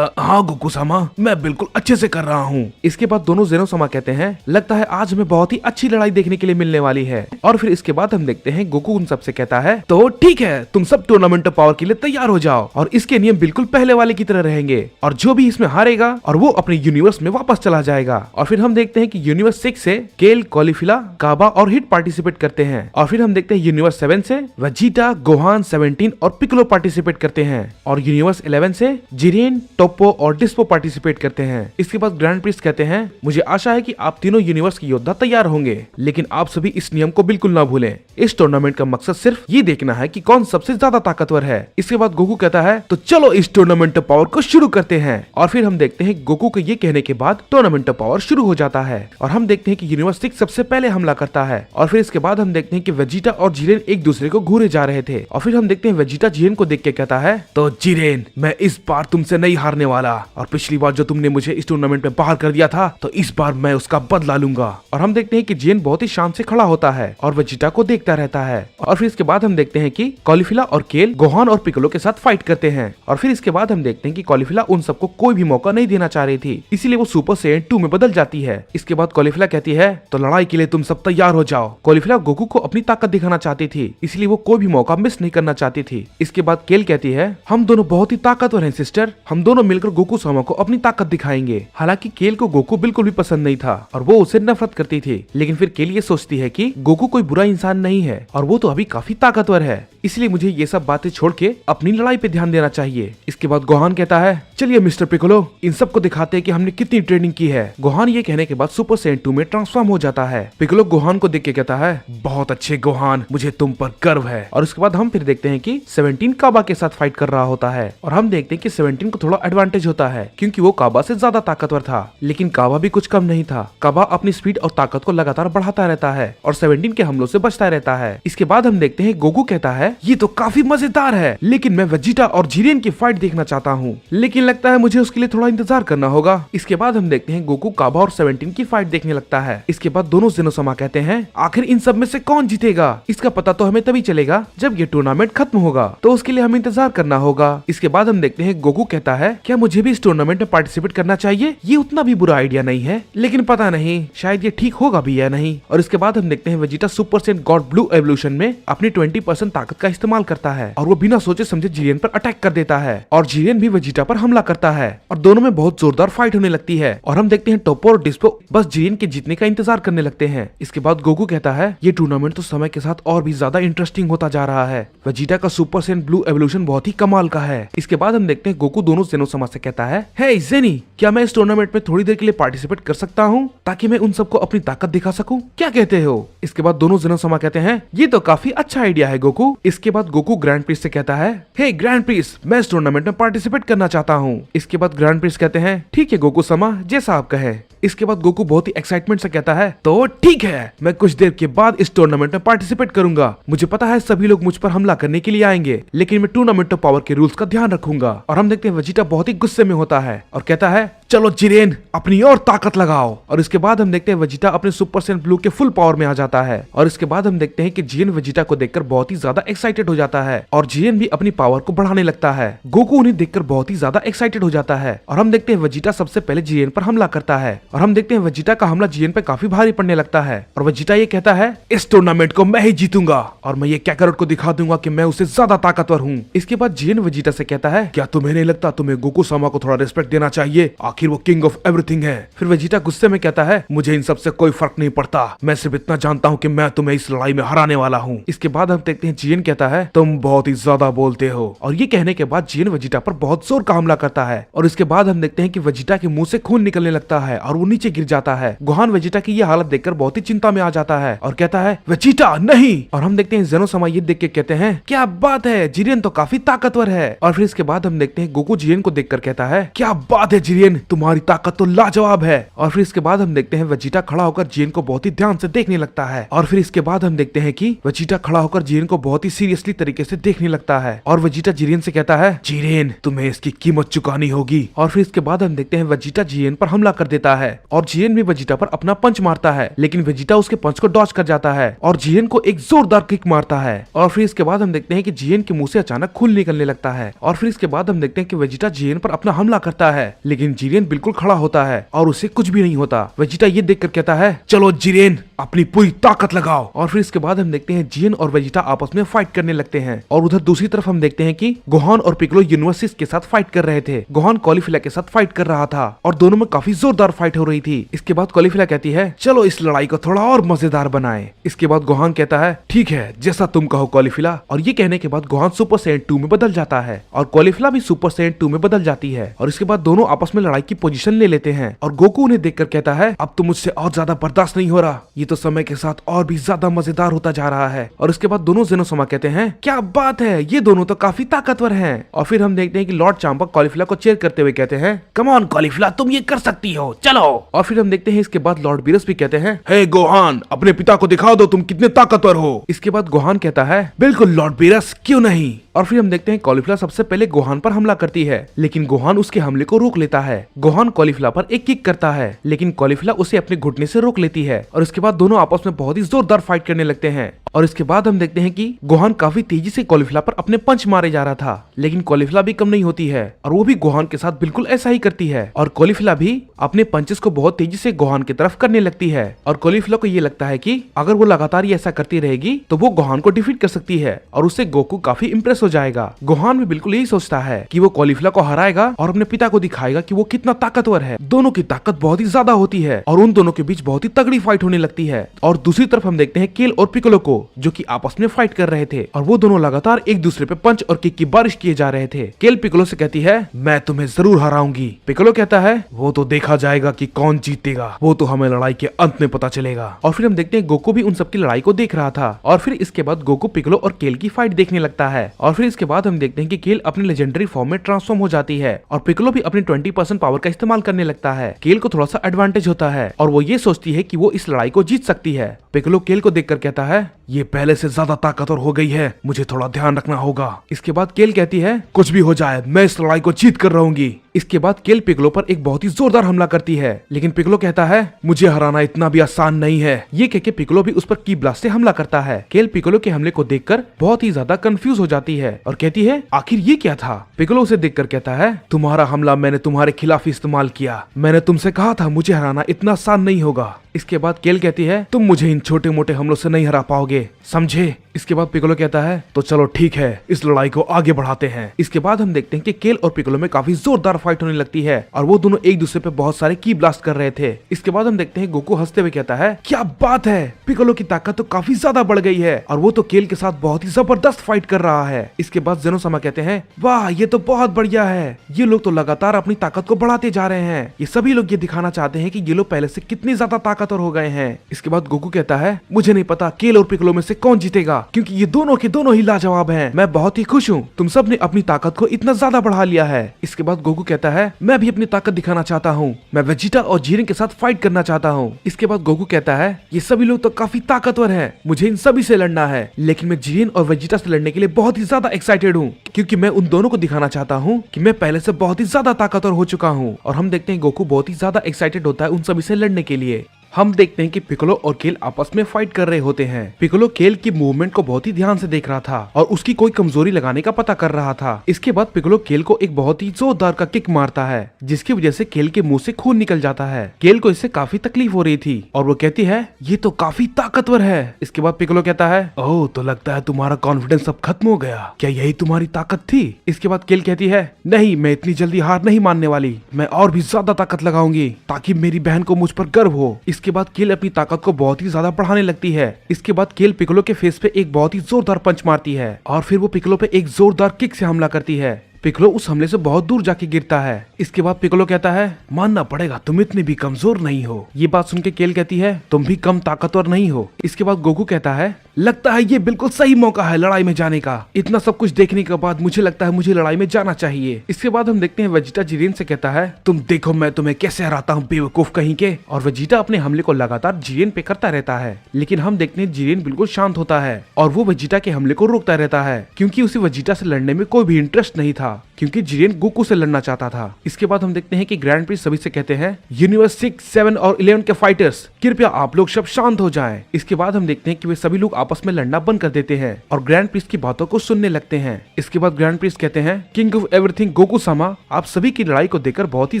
हाँ गोकू समा, मैं बिल्कुल अच्छे से कर रहा हूँ। इसके बाद दोनों जेनोसमा कहते हैं, लगता है आज हमें बहुत ही अच्छी लड़ाई देखने के लिए मिलने वाली है। और फिर इसके बाद हम देखते हैं गोकू उन सबसे कहता है, तो ठीक है, तुम सब टूर्नामेंट ऑफ पावर के लिए तैयार हो जाओ और इसके नियम बिल्कुल पहले वाले की तरह रहेंगे और जो भी इसमें हारेगा और वो अपने यूनिवर्स में वापस चला जाएगा। और फिर हम देखते हैं कि यूनिवर्स 6 से केल, कॉलीफिला, काबा और हिट पार्टिसिपेट करते हैं। और फिर हम देखते हैं यूनिवर्स 7 से वेजिटा, गोहान, 17 और पिकलो पार्टिसिपेट करते हैं और यूनिवर्स 11 से जिरेन, टोप्पो और डिस्पो पार्टिसिपेट करते हैं। इसके बाद ग्रैंड प्रिंस कहते हैं, मुझे आशा है कि आप तीनों यूनिवर्स के योद्धा तैयार होंगे, लेकिन आप सभी इस नियम को बिल्कुल ना भूलें। इस टूर्नामेंट का मकसद सिर्फ ये देखना है कि कौन सबसे ज्यादा ताकतवर है। इसके बाद गोकू कहता है, तो चलो इस टूर्नामेंट ऑफ पावर को शुरू करते हैं। और फिर हम देखते हैं गोकू के ये कहने के बाद टूर्नामेंट ऑफ पावर शुरू हो जाता है और हम देखते हैं कि यूनिवर्स 6 सबसे पहले हमला करता है। और फिर इसके बाद हम देखते हैं कि वेजिटा और जिरेन एक दूसरे को घूरे जा रहे थे। और फिर हम देखते हैं वेजिटा जिरेन को देख के कहता है, तो जिरेन, मैं इस बार तुमसे नहीं हारने वाला और पिछली बार जो तुमने मुझे इस टूर्नामेंट में बाहर कर दिया था, तो इस बार मैं उसका बदला लूंगा। और हम देखते हैं कि जिरेन बहुत ही शांत से खड़ा होता है और वेजिटा को देखता रहता है। और फिर इसके बाद हम देखते हैं कि कॉलीफिला और केल गोहान और पिकलो के साथ फाइट करते हैं। और फिर इसके बाद हम देखते हैं कि कॉलीफिला उन सबको कोई भी मौका नहीं देना चाह रही थी, इसीलिए वो सुपर सैयन 2 में बदल जाती है। इसके बाद कॉलीफिला कहती है, तो लड़ाई के लिए तुम सब तैयार हो जाओ। कॉलीफिला गोकू को अपनी ताकत दिखाना चाहती थी, इसलिए वो कोई भी मौका मिस नहीं करना चाहती थी। इसके बाद केल कहती है, हम दोनों बहुत ही ताकतवर हैं सिस्टर, हम दोनों मिलकर गोकू समा को अपनी ताकत दिखाएंगे। हालांकि केल को गोकू बिल्कुल भी पसंद नहीं था और वो उसे नफरत करती थी, लेकिन फिर केल ये सोचती है कि गोकू कोई बुरा इंसान नहीं है और वो तो अभी काफी ताकतवर है, इसलिए मुझे ये सब बातें छोड़ के अपनी लड़ाई पे ध्यान देना चाहिए। इसके बाद गोहान कहता है, चलिए मिस्टर पिकोलो, इन सबको दिखाते हैं कि हमने कितनी ट्रेनिंग की है। गोहान ये कहने के बाद सुपर सैयन 2 में ट्रांसफॉर्म हो जाता है। पिकोलो गोहान को देख के कहता है, बहुत अच्छे गोहान, मुझे तुम पर गर्व है। और उसके बाद हम फिर देखते हैं कि 17 काबा के साथ फाइट कर रहा होता है और हम देखते हैं कि 17 को थोड़ा एडवांटेज होता है क्योंकि वो काबा से ज्यादा ताकतवर था, लेकिन काबा भी कुछ कम नहीं था। काबा अपनी स्पीड और ताकत को लगातार बढ़ाता रहता है और 17 के हमलों से बचता रहता है। इसके बाद हम देखते हैं गोकू कहता है, ये तो काफी मजेदार है, लेकिन मैं वेजिटा और जिरेन की फाइट देखना चाहता हूँ, लेकिन लगता है मुझे उसके लिए थोड़ा इंतजार करना होगा। इसके बाद हम देखते हैं गोकू काबा और 17 की फाइट देखने लगता है। इसके बाद दोनों जेनोसमा कहते हैं, आखिर इन सब में से कौन जीतेगा, इसका पता तो हमें तभी चलेगा जब ये टूर्नामेंट खत्म होगा, तो उसके लिए हमें इंतजार करना होगा। इसके बाद हम देखते हैं गोकू कहता है, क्या मुझे भी इस टूर्नामेंट में पार्टिसिपेट करना चाहिए? ये उतना भी बुरा आइडिया नहीं है, लेकिन पता नहीं शायद ये ठीक होगा भी या नहीं। और इसके बाद हम देखते हैं Vegeta super Saiyan God blue evolution में अपनी 20% ताकत का इस्तेमाल करता है और वो बिना सोचे समझे जिरेन पर अटैक कर देता है और जिरेन भी वेजिटा पर हमला करता है और दोनों में बहुत जोरदार फाइट होने लगती है। और हम देखते हैं टोप्पो और डिस्पो बस जिरेन के जीतने का इंतजार करने लगते हैं। इसके बाद गोकू कहता है, ये टूर्नामेंट तो समय के साथ और भी ज्यादा इंटरेस्टिंग होता जा रहा है, वेजिटा का सुपर सैयन ब्लू एवोल्यूशन बहुत ही कमाल का है। इसके बाद हम देखते हैं गोकू दोनों जेनोसमा से कहता है, हे जेनी, क्या मैं इस टूर्नामेंट में थोड़ी देर के लिए पार्टिसिपेट कर सकता हूँ ताकि मैं उन सबको अपनी ताकत दिखा सकूं, क्या कहते हो? इसके बाद दोनों जेनोसमा कहते हैं, ये तो काफी अच्छा आइडिया है गोकू। इसके बाद गोकू ग्रैंड प्रिंस से कहता है, हे ग्रैंड प्रिंस, मैं इस टूर्नामेंट में पार्टिसिपेट करना चाहता हूँ। इसके बाद ग्रैंड प्रिंस कहते हैं, ठीक है गोकू समा, जैसा आप कहे। इसके बाद गोकू बहुत ही एक्साइटमेंट से कहता है तो ठीक है, मैं कुछ देर के बाद इस टूर्नामेंट में पार्टिसिपेट करूंगा। मुझे पता है सभी लोग मुझ पर हमला करने के लिए आएंगे, लेकिन मैं टूर्नामेंट ऑफ पावर के रूल्स का ध्यान रखूंगा। और हम देखते हैं वेजिटा बहुत ही गुस्से में होता है और कहता है चलो जिरेन अपनी और ताकत लगाओ। और इसके बाद हम देखते हैं वेजिटा अपने सुपर सैयन ब्लू के फुल पावर में आ जाता है। और इसके बाद हम देखते हैं कि जिरेन वेजिटा को देखकर बहुत ही ज्यादा एक्साइटेड हो जाता है और जिरेन भी अपनी पावर को बढ़ाने लगता है। गोकू उन्हें देखकर बहुत ही ज्यादा एक्साइटेड हो जाता है और हम देखते हैं वेजिटा सबसे पहले जिरेन पर हमला करता है और हम देखते हैं वेजिटा का हमला जिरेन पे काफी भारी पड़ने लगता है और वेजिटा ये कहता है इस टूर्नामेंट को मैं ही जीतूंगा और मैं ये कैकारोट को दिखा दूंगा कि मैं उससे ज्यादा ताकतवर हूँ। इसके बाद जिरेन वेजिटा से कहता है क्या तुम्हें नहीं लगता तुम्हें गोकू सामा को थोड़ा रिस्पेक्ट देना चाहिए, आखिर वो किंग ऑफ एवरीथिंग है। फिर वेजिटा गुस्से में कहता है मुझे इन सबसे कोई फर्क नहीं पड़ता, मैं सिर्फ इतना जानता हूँ कि मैं तुम्हें इस लड़ाई में हराने वाला हूँ। इसके बाद हम देखते हैं जिरेन कहता है तुम बहुत ही ज्यादा बोलते हो और ये कहने के बाद जिरेन वेजिटा पर बहुत जोर का हमला करता है और इसके बाद हम देखते हैं कि वेजिटा के मुंह से खून निकलने लगता है और वो नीचे गिर जाता है। गोहान वेजिटा की ये हालत देखकर बहुत ही चिंता में आ जाता है और कहता है वेजिटा नहीं। और हम देखते हैं जेनो सामा ये देख के कहते हैं क्या बात है, जिरेन तो काफी ताकतवर है। और फिर इसके बाद हम देखते हैं गोकू जिरेन को देखकर कहता है क्या बात है जिरेन, तुम्हारी ताकत तो लाजवाब है। और फिर इसके बाद हम देखते हैं वेजिटा खड़ा होकर जिरेन को बहुत ही ध्यान से देखने लगता है और फिर इसके बाद हम देखते हैं कि वेजिटा खड़ा होकर जिरेन को बहुत ही सीरियसली तरीके से देखने लगता है और वेजिटा जिरेन से कहता है जिरेन तुम्हें इसकी कीमत चुकानी होगी। और फिर इसके बाद हम देखते हैं वेजिटा जिरेन पर हमला कर देता है और जिरेन भी वेजिटा पर अपना पंच मारता है, लेकिन वेजिटा उसके पंच को डॉज कर जाता है और जिरेन को एक जोरदार किक मारता है। और फिर इसके बाद हम देखते हैं कि जिरेन के मुंह से अचानक खून निकलने लगता है और फिर इसके बाद हम देखते हैं कि वेजिटा जिरेन पर अपना हमला करता है, लेकिन जिरेन बिल्कुल खड़ा होता है और उसे कुछ भी नहीं होता। वेजिटा ये देखकर कहता है चलो जिरेन अपनी पूरी ताकत लगाओ। और फिर इसके बाद हम देखते हैं जिरेन और वेजिटा आपस में फाइट करने लगते हैं और उधर दूसरी तरफ हम देखते हैं कि गोहान और पिक्कोलो यूनिवर्सिस के साथ फाइट कर रहे थे। गोहान कॉलीफिला के साथ फाइट कर रहा था और दोनों में काफी जोरदार फाइट हो रही थी। इसके बाद कॉलीफिला कहती है चलो इस लड़ाई को थोड़ा और मजेदार बनाएं। इसके बाद गोहान कहता है ठीक है जैसा तुम कहो कॉलीफिला। और ये कहने के बाद गोहान सुपर सैयन 2 में बदल जाता है और कॉलीफिला भी सुपर सैयन 2 में बदल जाती है और इसके बाद दोनों आपस में लड़ाई की पोजीशन ले लेते हैं और गोकू उन्हें देखकर कहता है अब तो मुझसे और ज्यादा बर्दाश्त नहीं हो रहा, ये तो समय के साथ और भी ज्यादा मजेदार होता जा रहा है। और इसके बाद दोनों जेनो सामा कहते हैं क्या बात है, ये दोनों तो काफी ताकतवर हैं। और फिर हम देखते हैं कि लॉर्ड चांपक कॉलीफिला को चेयर करते हुए कहते हैं कम ऑन कॉलीफिला तुम ये कर सकती हो, चलो। और फिर हम देखते हैं इसके बाद लॉर्ड बीरस भी कहते हैं हे गोहान अपने पिता को दिखा दो तुम कितने ताकतवर हो। इसके बाद गोहान कहता है बिल्कुल लॉर्ड बीरस क्यों नहीं। और फिर हम देखते हैं कॉलीफिला सबसे पहले गोहान पर हमला करती है, लेकिन गोहान उसके हमले को रोक लेता है। गोहान कॉलीफिला पर एक किक करता है, लेकिन कॉलीफिला उसे अपने घुटने से रोक लेती है और इसके बाद दोनों आपस में बहुत ही जोरदार फाइट करने लगते हैं। और इसके बाद हम देखते हैं कि गोहान काफी तेजी से कॉलीफिला पर अपने पंच मारे जा रहा था, लेकिन कॉलीफिला भी कम नहीं होती है और वो भी गोहान के साथ बिल्कुल ऐसा ही करती है और कॉलीफिला भी अपने पंचेस को बहुत तेजी से गोहान की तरफ करने लगती है। और कॉलीफिला को ये लगता है कि अगर वो लगातार ये ऐसा करती रहेगी तो वो गोहान को डिफीट कर सकती है और उससे गोकू काफी इंप्रेस हो जाएगा। गोहान भी बिल्कुल यही सोचता है कि वो कॉलीफिला को हराएगा और अपने पिता को दिखाएगा कि वो कितना ताकतवर है। दोनों की ताकत बहुत ही ज्यादा होती है और उन दोनों के बीच बहुत ही तगड़ी फाइट होने लगती है। और दूसरी तरफ हम देखते हैं केल और पिक्कोलो को जो कि आपस में फाइट कर रहे थे और वो दोनों लगातार एक दूसरे पे पंच और किक की बारिश किए जा रहे थे। केल पिक्कोलो से कहती है मैं तुम्हें जरूर हराऊंगी। पिक्कोलो कहता है वो तो देखा जाएगा कि कौन जीतेगा, वो तो हमें लड़ाई के अंत में पता चलेगा। और फिर हम देखते हैं गोकू भी उन सबकी लड़ाई को देख रहा था और फिर इसके बाद गोकू पिक्कोलो और केल की फाइट देखने लगता है। और फिर इसके बाद हम देखते हैं कि केल अपने लेजेंडरी फॉर्म में ट्रांसफॉर्म हो जाती है और पिक्कोलो भी अपनी 20% पावर का इस्तेमाल करने लगता है। केल को थोड़ा सा एडवांटेज होता है और वो ये सोचती है कि वो इस लड़ाई को जीत सकती है। पिक्कोलो केल को देखकर कहता है ये पहले से ज्यादा ताकतवर हो गई है, मुझे थोड़ा ध्यान रखना होगा। इसके बाद केल कहती है कुछ भी हो जाए मैं इस लड़ाई को जीत कर रहूंगी। इसके बाद केल पिक्कोलो पर एक बहुत ही जोरदार हमला करती है, लेकिन पिक्कोलो कहता है मुझे हराना इतना भी आसान नहीं है। ये कह के पिक्कोलो भी उस पर की ब्लास्ट से हमला करता है। केल पिक्कोलो के हमले को देखकर बहुत ही ज्यादा कंफ्यूज हो जाती है और कहती है आखिर ये क्या था। पिक्कोलो उसे देखकर कहता है तुम्हारा हमला मैंने तुम्हारे खिलाफ इस्तेमाल किया, मैंने तुमसे कहा था मुझे हराना इतना आसान नहीं होगा। इसके बाद केल कहती है तुम मुझे इन छोटे मोटे हमलों से नहीं हरा पाओगे, समझे। इसके बाद पिक्कोलो कहता है तो चलो ठीक है इस लड़ाई को आगे बढ़ाते हैं। इसके बाद हम देखते हैं कि केल और पिक्कोलो में काफी जोरदार फाइट होने लगती है और वो दोनों एक दूसरे पे बहुत सारे की ब्लास्ट कर रहे थे। इसके बाद हम देखते हैं गोकू हंसते हुए कहता है क्या बात है, पिक्कोलो की ताकत तो काफी ज्यादा बढ़ गई है और वो तो केल के साथ बहुत ही जबरदस्त फाइट कर रहा है। इसके बाद जेनो सामा कहते हैं वाह ये तो बहुत बढ़िया है, ये लोग तो लगातार अपनी ताकत को बढ़ाते जा रहे हैं। ये सभी लोग ये दिखाना चाहते हैं कि ये लोग पहले से कितनी ज्यादा ताकतवर हो गए हैं। इसके बाद गोकू कहता है मुझे नहीं पता केल और पिक्कोलो में से कौन जीतेगा, क्योंकि ये दोनों के दोनों ही लाजवाब हैं। मैं बहुत ही खुश हूँ, तुम सब ने अपनी ताकत को इतना ज्यादा बढ़ा लिया है। इसके बाद गोकू कहता है मैं भी अपनी ताकत दिखाना चाहता हूँ, मैं वेजिटा और जीरेन के साथ फाइट करना चाहता हूँ। इसके बाद गोकू कहता है ये सभी लोग तो काफी ताकतवर है, मुझे इन सभी से लड़ना है, लेकिन मैं जीरेन और वेजिटा से लड़ने के लिए बहुत ही ज्यादा एक्साइटेड हूँ, क्योंकि मैं उन दोनों को दिखाना चाहता हूँ कि मैं पहले से बहुत ही ज्यादा ताकतवर हो चुका हूँ। और हम देखते हैं गोकू बहुत ही ज्यादा एक्साइटेड होता है उन सभी से लड़ने के लिए। हम देखते हैं कि पिकोलो और केल आपस में फाइट कर रहे होते हैं। पिकोलो केल की मूवमेंट को बहुत ही ध्यान से देख रहा था और उसकी कोई कमजोरी लगाने का पता कर रहा था। इसके बाद पिकोलो केल को एक बहुत ही जोरदार का किक मारता है, जिसकी वजह से केल के मुंह से खून निकल जाता है। केल को इससे काफी तकलीफ हो रही थी और वो कहती है ये तो काफी ताकतवर है। इसके बाद पिकोलो कहता है ओह, तो लगता है तुम्हारा कॉन्फिडेंस अब खत्म हो गया, क्या यही तुम्हारी ताकत थी? इसके बाद केल कहती है नहीं, मैं इतनी जल्दी हार नहीं मानने वाली, मैं और भी ज्यादा ताकत लगाऊंगी ताकि मेरी बहन को मुझ पर गर्व हो। इसके बाद केल अपनी ताकत को बहुत ही ज्यादा बढ़ाने लगती है। इसके बाद केल पिकोलो के फेस पे एक बहुत ही जोरदार पंच मारती है और फिर वो पिकोलो पे एक जोरदार किक से हमला करती है। पिकोलो उस हमले से बहुत दूर जाके गिरता है। इसके बाद पिकोलो कहता है मानना पड़ेगा तुम इतने भी कमजोर नहीं हो। ये बात सुन के केल कहती है तुम भी कम ताकतवर नहीं हो। इसके बाद गोकू कहता है लगता है ये बिल्कुल सही मौका है लड़ाई में जाने का, इतना सब कुछ देखने के बाद मुझे लगता है मुझे लड़ाई में जाना चाहिए। इसके बाद हम देखते हैं वेजिटा जीरेन से कहता है तुम देखो मैं तुम्हें कैसे हराता हूँ बेवकूफ कहीं के। और वेजिटा अपने हमले को लगातार जीरेन पे करता रहता है, लेकिन हम देखते हैं जीरेन बिल्कुल शांत होता है और वो वेजिटा के हमले को रोकता रहता है, क्योंकि उसे वेजिटा से लड़ने में कोई भी इंटरेस्ट नहीं था, क्योंकि जीरेन गोकू से लड़ना चाहता था। इसके बाद हम देखते हैं कि ग्रैंड प्रिंस सभी से कहते हैं यूनिवर्स 6, 7 और 11 के फाइटर्स कृपया आप लोग सब शांत हो जाएं। इसके बाद हम देखते हैं कि वे सभी लोग आपस में लड़ना बंद कर देते हैं और ग्रैंड प्रिंस की बातों को सुनने लगते हैं। इसके बाद ग्रैंड प्रिंस कहते हैं किंग ऑफ एवरीथिंग गोकू सामा आप सभी की लड़ाई को देखकर बहुत ही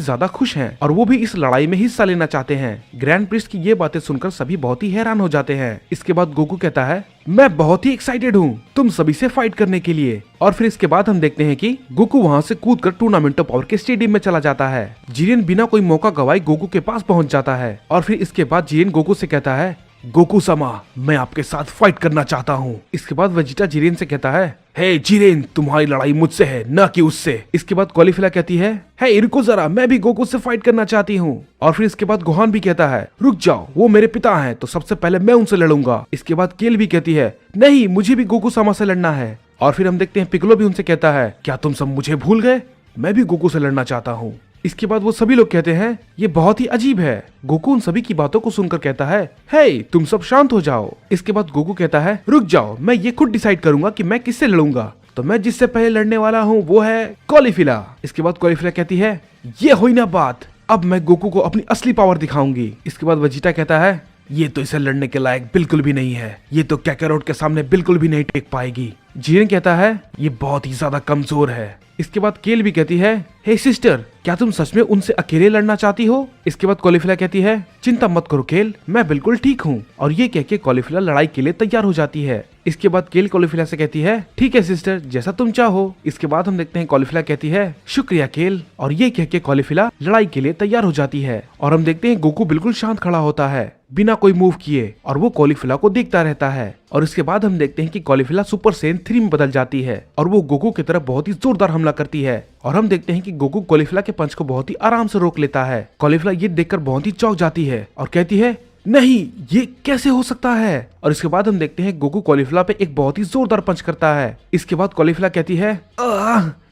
ज्यादा खुश हैं और वो भी इस लड़ाई में हिस्सा लेना चाहते हैं। ग्रैंड प्रिंस की ये बातें सुनकर सभी बहुत ही हैरान हो जाते हैं। इसके बाद गोकू कहता है मैं बहुत ही एक्साइटेड हूँ तुम सभी से फाइट करने के लिए। और फिर इसके बाद हम देखते हैं कि गोकू वहाँ से कूदकर टूर्नामेंट ऑफ पावर के स्टेडियम में चला जाता है। जीरेन बिना कोई मौका गवाए गोकू के पास पहुँच जाता है और फिर इसके बाद जीरेन गोकू से कहता है गोकू सामा मैं आपके साथ फाइट करना चाहता हूँ। इसके बाद वेजिटा जीरेन से कहता है हे जीरेन तुम्हारी लड़ाई मुझसे है न कि उससे। इसके बाद कॉलीफिला कहती है हे रुको जरा, मैं भी गोकू से फाइट करना चाहती हूँ। और फिर इसके बाद गोहान भी कहता है रुक जाओ, वो मेरे पिता हैं तो सबसे पहले मैं उनसे लड़ूंगा। इसके बाद केल भी कहती है नहीं, मुझे भी गोकू सामा से लड़ना है। और फिर हम देखते हैं पिकोलो भी उनसे कहता है क्या तुम सब मुझे भूल गए, मैं भी गोकू से लड़ना चाहता हूँ। इसके बाद वो सभी लोग कहते हैं ये बहुत ही अजीब है। गोकू उन सभी की बातों को सुनकर कहता है हे तुम सब शांत हो जाओ। इसके बाद गोकू कहता है रुक जाओ, मैं ये खुद डिसाइड करूंगा कि मैं किससे लड़ूंगा, तो मैं जिससे पहले लड़ने वाला हूँ वो है कॉलीफिला। इसके बाद कॉलीफिला कहती है ये हुई ना बात, अब मैं गोकू को अपनी असली पावर दिखाऊंगी। इसके बाद वेजिटा कहता है ये तो इसे लड़ने के लायक बिल्कुल भी नहीं है, ये तो कैकारोट के सामने बिल्कुल भी नहीं टिक पाएगी। जीरेन कहता है ये बहुत ही ज्यादा कमजोर है। इसके बाद केल भी कहती है हे सिस्टर क्या तुम सच में उनसे अकेले लड़ना चाहती हो? इसके बाद कॉलीफिला कहती है चिंता मत करो केल, मैं बिल्कुल ठीक हूँ। और ये कह के कॉलीफिला लड़ाई के लिए तैयार हो जाती है। इसके बाद केल कॉलीफिला से कहती है ठीक है सिस्टर, जैसा तुम चाहो। इसके बाद हम देखते हैं कॉलीफिला कहती है शुक्रिया केल, और ये कह के कॉलीफिला लड़ाई के लिए तैयार हो जाती है। और हम देखते हैं गोकू बिल्कुल शांत खड़ा होता है बिना कोई मूव किए और वो कॉलीफिला को देखता रहता है। और इसके बाद हम देखते हैं कि कॉलीफिला सुपर सेन 3 में बदल जाती है और वो गोकू की तरफ बहुत ही जोरदार हमला करती है। और हम देखते हैं कि गोकू कॉलीफिला के पंच को बहुत ही आराम से रोक लेता है। कॉलीफिला ये देखकर बहुत ही चौंक जाती है और कहती है नहीं, ये कैसे हो सकता है। और इसके बाद हम देखते हैं गोकू कॉलीफिला पे एक बहुत ही जोरदार पंच करता है। इसके बाद कॉलीफिला कहती है